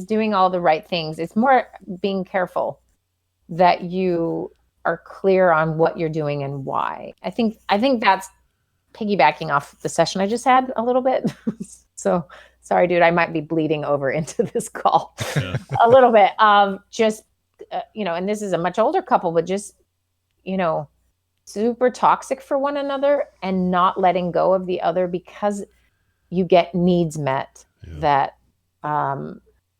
doing all the right things. It's more being careful that you are clear on what you're doing and why. I think that's piggybacking off the session I just had a little bit. So sorry, dude, I might be bleeding over into this call a little bit. Just and this is a much older couple, but just, super toxic for one another and not letting go of the other because you get needs met that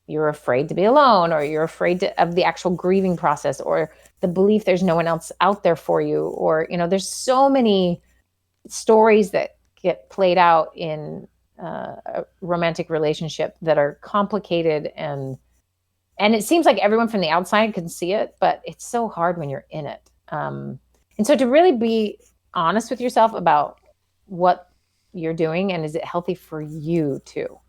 you're afraid to be alone, or you're afraid of the actual grieving process, or the belief there's no one else out there for you. Or, there's so many stories that get played out in a romantic relationship that are complicated, and it seems like everyone from the outside can see it, but it's so hard when you're in it. And so to really be honest with yourself about what you're doing, and is it healthy for you too?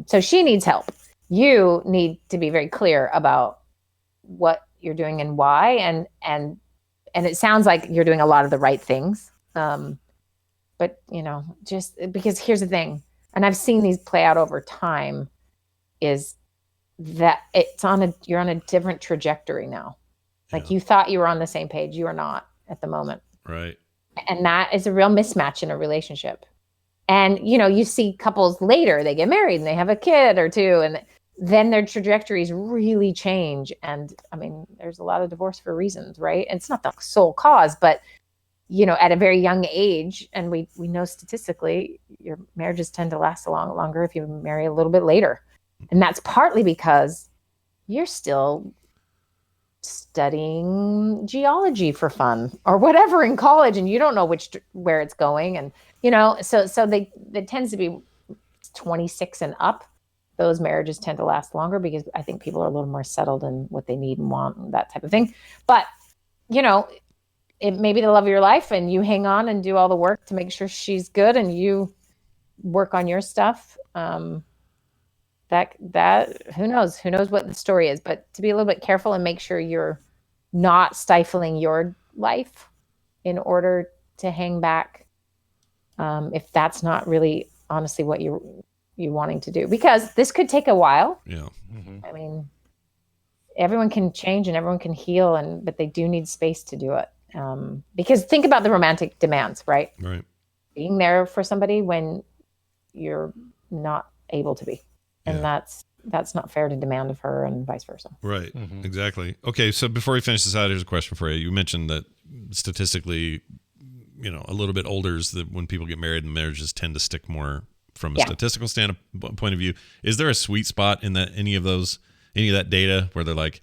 So she needs help. You need to be very clear about what you're doing and why. And it sounds like you're doing a lot of the right things. But just because here's the thing, and I've seen these play out over time, is that you're on a different trajectory now. Like you thought you were on the same page. You are not at the moment. Right. And that is a real mismatch in a relationship. And, you see couples later, they get married and they have a kid or two, and then their trajectories really change. And I mean, there's a lot of divorce for reasons, right? And it's not the sole cause, but, at a very young age, and we know statistically, your marriages tend to last a lot longer if you marry a little bit later. And that's partly because you're still studying geology for fun or whatever in college, and you don't know where it's going. And, so they tends to be 26 and up. Those marriages tend to last longer because I think people are a little more settled in what they need and want and that type of thing. But, it may be the love of your life, and you hang on and do all the work to make sure she's good, and you work on your stuff. That who knows what the story is, but to be a little bit careful and make sure you're not stifling your life in order to hang back, if that's not really honestly what you're wanting to do, because this could take a while. Yeah. I mean, everyone can change and everyone can heal, but they do need space to do it. Because think about the romantic demands, right? Right. Being there for somebody when you're not able to be, and that's not fair to demand of her, and vice versa. Right. Exactly. Okay. So before we finish this out, here's a question for you. You mentioned that statistically, a little bit older is that when people get married, and marriages tend to stick more from a statistical point of view. Is there a sweet spot in that any of that data where they're like,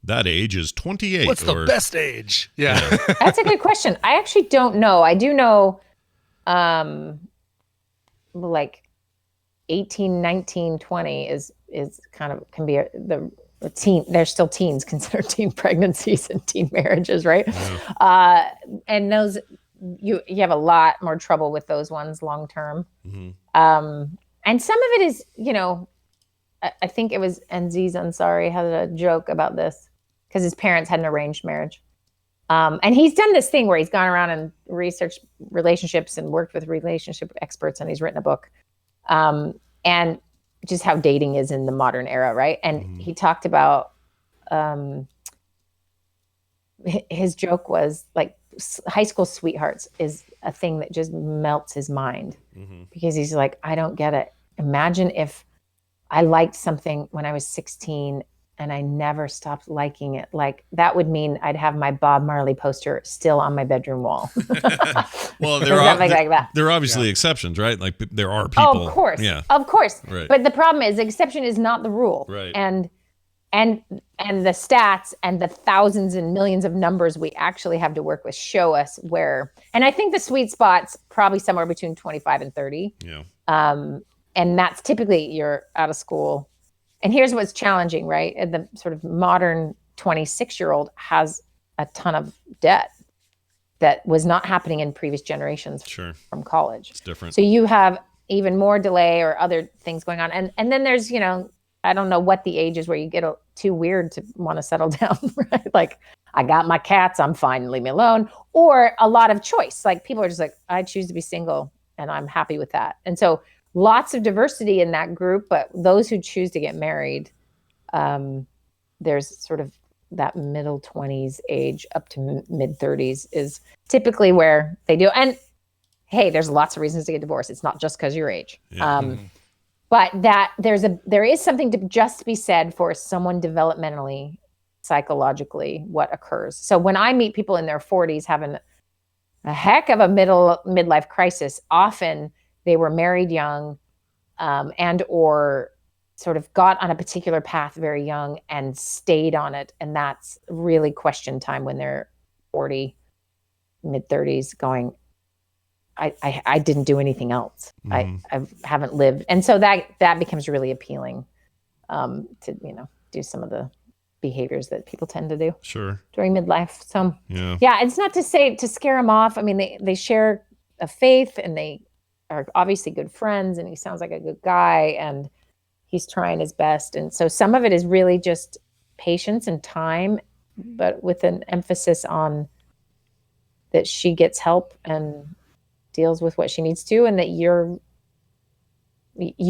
that age is 28? What's the best age? Yeah. That's a good question. I actually don't know. I do know, like 18, 19, 20 is kind of can be the teen. They're still teens, considered teen pregnancies and teen marriages, right? Yeah. And those you have a lot more trouble with those ones long term. And some of it is, I think it was Aziz Ansari had a joke about this because his parents had an arranged marriage. And he's done this thing where he's gone around and researched relationships and worked with relationship experts, and he's written a book. And just how dating is in the modern era, right? And he talked about, his joke was like, high school sweethearts is a thing that just melts his mind, because he's like, I don't get it. Imagine if I liked something when I was 16 and I never stopped liking it. Like, that would mean I'd have my Bob Marley poster still on my bedroom wall. Well, there are obviously exceptions, right? Like, there are people. Oh, of course. Yeah. Of course. Right. But the problem is the exception is not the rule. Right. And the stats and the thousands and millions of numbers we actually have to work with show us where, and I think the sweet spot's probably somewhere between 25 and 30. Yeah. And that's typically you're out of school. And here's what's challenging, right? The sort of modern 26-year-old has a ton of debt that was not happening in previous generations from college. It's different. So you have even more delay or other things going on. And then there's, I don't know what the age is where you get too weird to want to settle down, right? Like, I got my cats, I'm fine, leave me alone. Or a lot of choice. Like, people are just like, I choose to be single and I'm happy with that. And so lots of diversity in that group, but those who choose to get married, there's sort of that middle 20s age up to mid 30s is typically where they do. And hey, there's lots of reasons to get divorced. It's not just because your age. Yeah. But that there is something to just be said for someone developmentally, psychologically, what occurs. So when I meet people in their 40s having a heck of a midlife crisis, often they were married young, and or sort of got on a particular path very young and stayed on it. And that's really question time when they're 40, mid 30s going, I didn't do anything else. I haven't lived. And so that becomes really appealing, to, do some of the behaviors that people tend to do during midlife. So yeah, it's not to say to scare them off. I mean, they share a faith and they are obviously good friends, and he sounds like a good guy and he's trying his best. And so some of it is really just patience and time, but with an emphasis on that she gets help and deals with what she needs to, and that you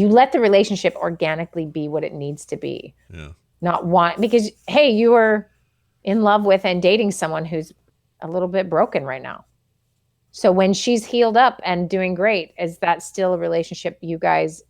let the relationship organically be what it needs to be. Yeah. Not because, hey, you are in love with and dating someone who's a little bit broken right now. So when she's healed up and doing great, is that still a relationship you guys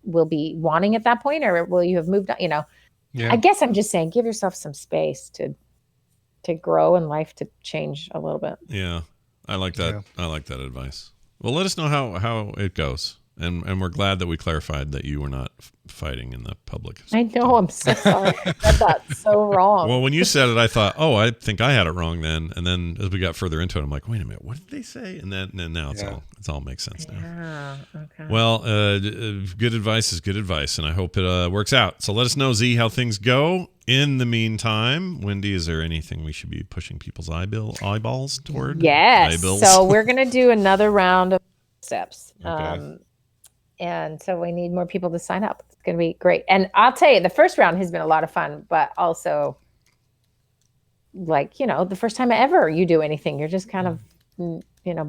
will be wanting at that point, or will you have moved on? Yeah. I guess I'm just saying, give yourself some space to grow and life to change a little bit. Yeah. I like that. Yeah. I like that advice. Well, let us know how it goes. And we're glad that we clarified that you were not fighting in the public. I know. I'm so sorry. I said that so wrong. Well, when you said it, I thought, I think I had it wrong then. And then as we got further into it, I'm like, wait a minute, what did they say? And then now it's all makes sense now. Yeah. Okay. Well, good advice is good advice, and I hope it works out. So let us know, Z, how things go. In the meantime, Wendy, is there anything we should be pushing people's eyeballs toward? Yes. Eyeballs? So we're going to do another round of steps. Okay. And so we need more people to sign up. It's going to be great. And I'll tell you, the first round has been a lot of fun, but also like, the first time ever you do anything, you're just kind of,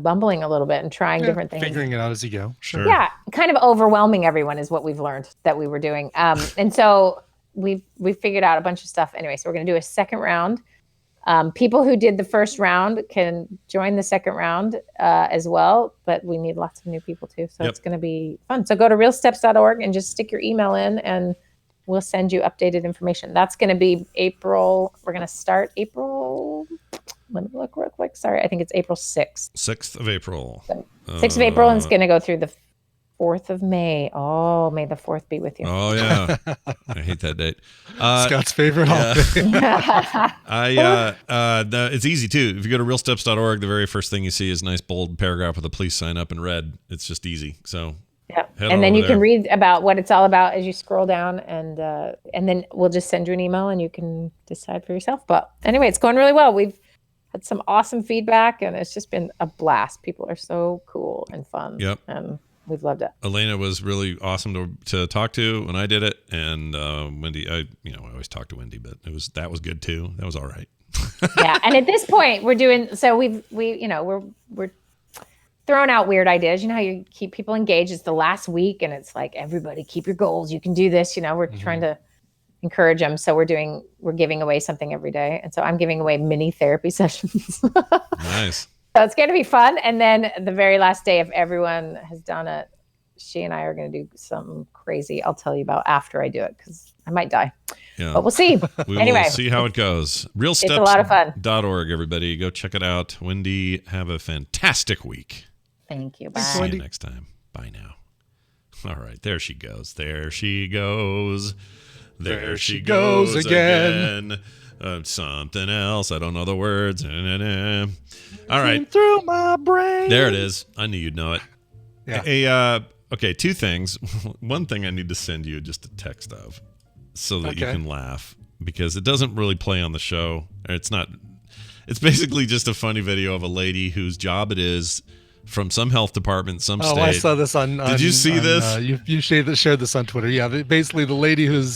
bumbling a little bit and trying different things. Figuring it out as you go. Sure. Yeah. Kind of overwhelming everyone is what we've learned that we were doing. And so we figured out a bunch of stuff anyway. So we're going to do a second round. People who did the first round can join the second round as well, but we need lots of new people too. So it's going to be fun. So go to realsteps.org and just stick your email in and we'll send you updated information. That's going to be April. We're going to start April. Let me look real quick. Sorry. I think it's April 6th. 6th of April. 6th of April, and it's going to go through the 4th of May. Oh, may the 4th be with you. Oh, yeah. I hate that date. Scott's favorite holiday. It's easy, too. If you go to realsteps.org, the very first thing you see is a nice bold paragraph with a please sign up in red. It's just easy. So yeah. And then you can read about what it's all about as you scroll down, and then we'll just send you an email and you can decide for yourself. But anyway, it's going really well. We've had some awesome feedback, and it's just been a blast. People are so cool and fun. Yep. And we've loved it. Elena was really awesome to talk to when I did it, and Wendy. I always talk to Wendy, but that was good too. That was all right. Yeah, and at this point, we're doing so. We're throwing out weird ideas. You know how you keep people engaged. It's the last week, and it's like, everybody keep your goals. You can do this. We're trying to encourage them. So we're giving away something every day, and so I'm giving away mini therapy sessions. Nice. So it's going to be fun. And then the very last day, if everyone has done it, she and I are going to do something crazy. I'll tell you about after I do it because I might die. Yeah. But we'll see. Anyway, we'll see how it goes. It's a lot of fun. Realsteps.org, everybody. Go check it out. Wendy, have a fantastic week. Thank you. Bye. See you next time. Bye now. All right. There she goes. There she goes. There she goes again. Something else. I don't know the words. All right. Through my brain. There it is. I knew you'd know it. Yeah. Hey, okay, two things. One thing I need to send you just a text of so that you can laugh, because it doesn't really play on the show. It's basically just a funny video of a lady whose job it is from some health department, some state. Oh, I saw this on. Did you see this? You shared this on Twitter. Yeah, basically the lady who's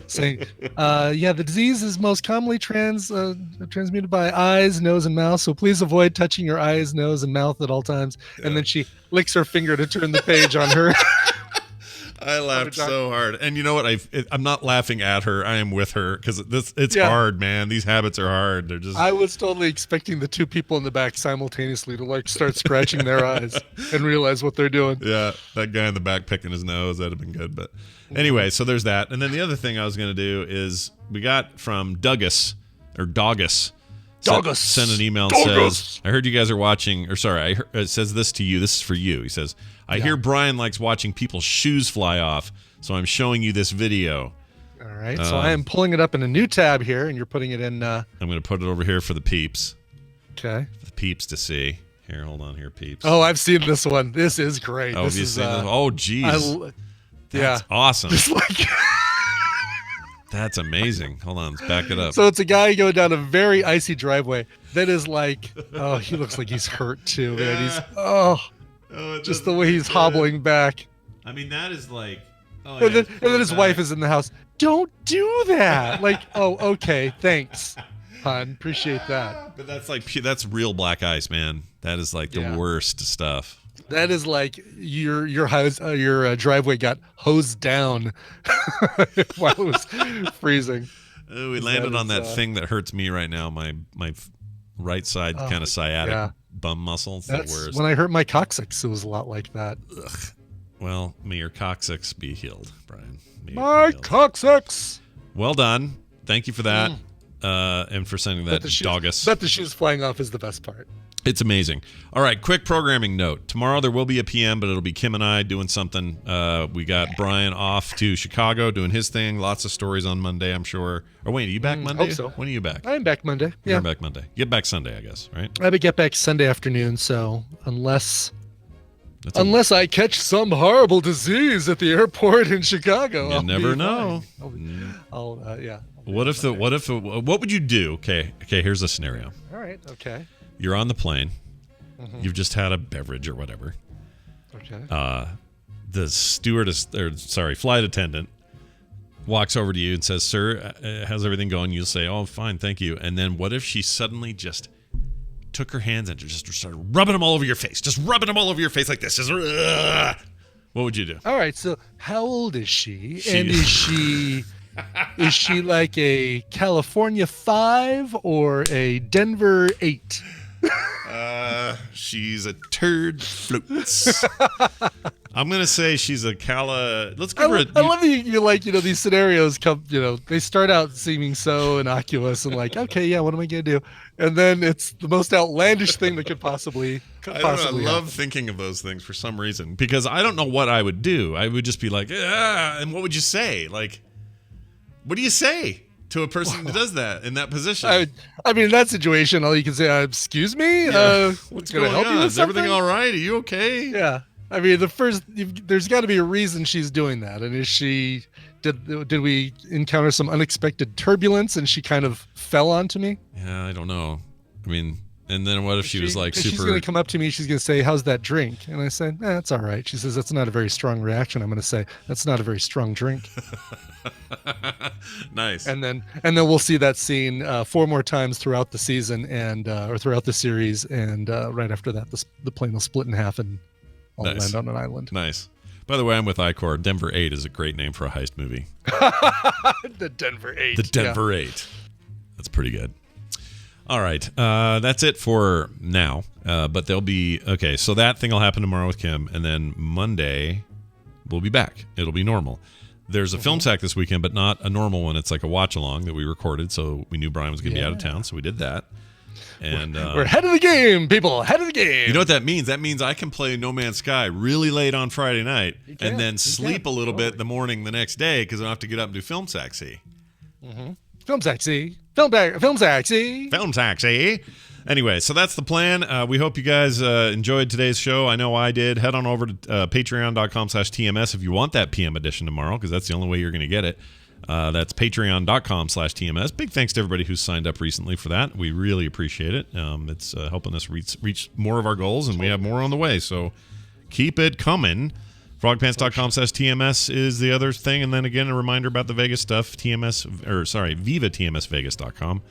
saying, the disease is most commonly transmitted by eyes, nose, and mouth. So please avoid touching your eyes, nose, and mouth at all times. Yeah. And then she licks her finger to turn the page on her. I laughed so hard, and you know what? I'm not laughing at her. I am with her because it's hard, man. These habits are hard. They're just. I was totally expecting the two people in the back simultaneously to start scratching their eyes and realize what they're doing. Yeah, that guy in the back picking his nose, that'd have been good. But anyway, so there's that, and then the other thing I was going to do is we got from Douglas. Sent an email and says, I heard you guys are watching, or sorry, it says this to you. This is for you. He says, I hear Brian likes watching people's shoes fly off, so I'm showing you this video. All right. So I am pulling it up in a new tab here, and you're putting it in. I'm going to put it over here for the peeps. Okay. For the peeps to see. Here, hold on here, peeps. Oh, I've seen this one. This is great. Oh, this have you is, seen this? Oh, geez. That's awesome. Just like... That's amazing. Hold on, let's back it up. So it's a guy going down a very icy driveway that is like, oh, he looks like he's hurt too, man. He's just the way he's hobbling back. I mean, that is like, and then his wife is in the house. Don't do that. Like, oh, okay, thanks, hon. Appreciate that. But that's real black ice, man. That is like the worst stuff. That is like your house, your driveway got hosed down while it was freezing. We landed on that thing that hurts me right now. My right side kind of sciatic bum muscle. It's the worst. When I hurt my coccyx, it was a lot like that. Ugh. Well, may your coccyx be healed, Brian. My coccyx. Well done. Thank you for that, and for sending that doggus. But the shoes flying off is the best part. It's amazing. All right, quick programming note. Tomorrow there will be a PM, but it'll be Kim and I doing something. We got Brian off to Chicago doing his thing. Lots of stories on Monday, I'm sure. Or wait, are you back Monday? Hope so. When are you back? I'm back Monday. You're back Monday. Get back Sunday, I guess, right? I would get back Sunday afternoon, so unless I catch some horrible disease at the airport in Chicago, you never know. What would you do? Okay, here's a scenario. All right, okay. You're on the plane. You've just had a beverage or whatever. Okay. the flight attendant walks over to you and says, "Sir, how's everything going?" You'll say, "Oh, fine, thank you." And then what if she suddenly just took her hands and just started rubbing them all over your face, just rubbing them all over your face like this? Just, what would you do? All right. So how old is she? And is she like a California 5 or a Denver 8? She's a turd flutes. I'm gonna say she's a Let's give her. I love you like these scenarios come. They start out seeming so innocuous and like, okay, yeah, what am I gonna do? And then it's the most outlandish thing that could possibly. I love thinking of those things for some reason because I don't know what I would do. I would just be like, and what would you say? Like, what do you say to a person who does that in that position? I mean, in that situation, all you can say, "Excuse me, what's going going to help you on? with Is everything something? all right? Are you okay?" Yeah. I mean, there's got to be a reason she's doing that. And did we encounter some unexpected turbulence and she kind of fell onto me? Yeah, I don't know. I mean, and then what if she was like super? She's going to come up to me. She's going to say, "How's that drink?" And I say, "That's all right." She says, "That's not a very strong reaction." I'm going to say, "That's not a very strong drink." Nice. And then we'll see that scene 4 more times throughout the season or throughout the series. And right after that, the plane will split in half and I'll land on an island. Nice. By the way, I'm with Icor. Denver 8 is a great name for a heist movie. The Denver 8. The Denver 8. That's pretty good. All right. That's it for now. But there'll be... Okay, so that thing will happen tomorrow with Kim. And then Monday, we'll be back. It'll be normal. There's a film sack this weekend, but not a normal one. It's like a watch-along that we recorded, so we knew Brian was going to be out of town, so we did that. And we're ahead of the game, people. Ahead of the game. You know what that means? That means I can play No Man's Sky really late on Friday night and then sleep a little bit the morning the next day because I don't have to get up and do Film Saxy. Mm-hmm. Film Saxy. Film Saxy. Film Saxy. Anyway, so that's the plan. We hope you guys enjoyed today's show. I know I did. Head on over to patreon.com/TMS if you want that PM edition tomorrow because that's the only way you're going to get it. That's patreon.com/TMS. Big thanks to everybody who's signed up recently for that. We really appreciate it. It's helping us reach more of our goals, and we have more on the way. So keep it coming. Frogpants.com/TMS is the other thing. And then again, a reminder about the Vegas stuff, VivaTMSVegas.com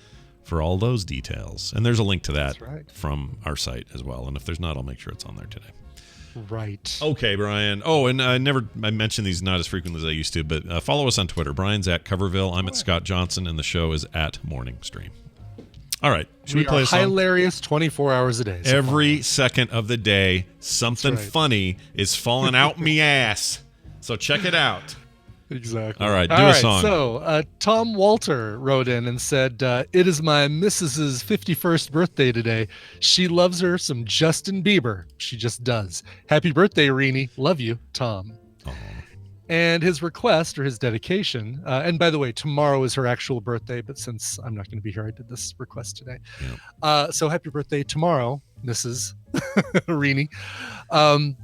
for all those details. And there's a link to that from our site as well. And if there's not, I'll make sure it's on there today. Right. Okay, Brian. Oh, and I mention these not as frequently as I used to, but follow us on Twitter. Brian's at Coverville. I'm at Scott Johnson, and the show is at Morning Stream. All right. Should we play a song? Hilarious 24 hours a day. So every second of the day, something funny is falling out me ass. So check it out. Exactly. All right, do a song. So Tom Walter wrote in and said, "It is my Mrs.'s 51st birthday today. She loves her some Justin Bieber. She just does. Happy birthday, Reenie. Love you, Tom." Oh. And his request or his dedication, and by the way, tomorrow is her actual birthday, but since I'm not going to be here, I did this request today. Yeah. So happy birthday tomorrow, Mrs. Reenie. I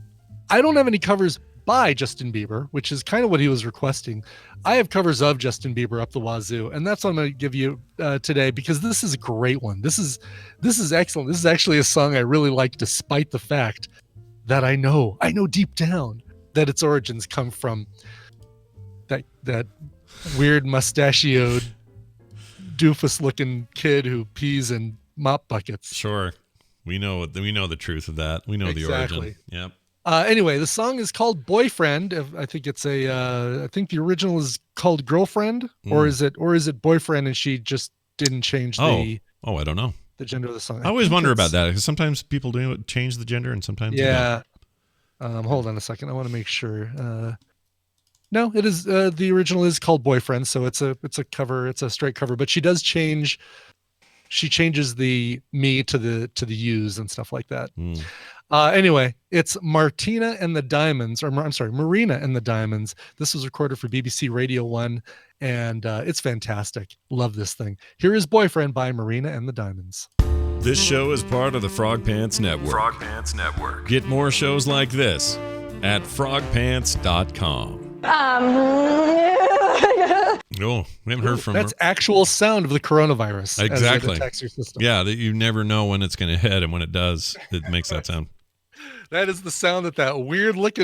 don't have any covers by Justin Bieber, which is kind of what he was requesting. I have covers of Justin Bieber up the wazoo, and that's what I'm going to give you today because this is a great one. This is excellent. This is actually a song I really like, despite the fact that I know deep down that its origins come from that weird mustachioed doofus-looking kid who pees in mop buckets. Sure, we know the truth of that. We know the origin. Yep. Anyway, the song is called "Boyfriend." I think it's I think the original is called "Girlfriend," or is it "Boyfriend" and she just didn't change I don't know the gender of the song. I always wonder about that because sometimes people do change the gender and sometimes they don't. Hold on a second. I want to make sure. No, it is the original is called "Boyfriend," so it's a cover. It's a straight cover, but she does change. She changes the me to the yous and stuff like that. Anyway, it's Marina and the Diamonds. This was recorded for BBC Radio 1, and it's fantastic. Love this thing. Here is "Boyfriend" by Marina and the Diamonds. This show is part of the Frog Pants Network. Frog Pants Network. Get more shows like this at frogpants.com. No, we haven't heard from That's actual sound of the coronavirus. Exactly. As it attacks your system. Yeah, that you never know when it's going to hit, and when it does, it makes that sound. That is the sound that weird looking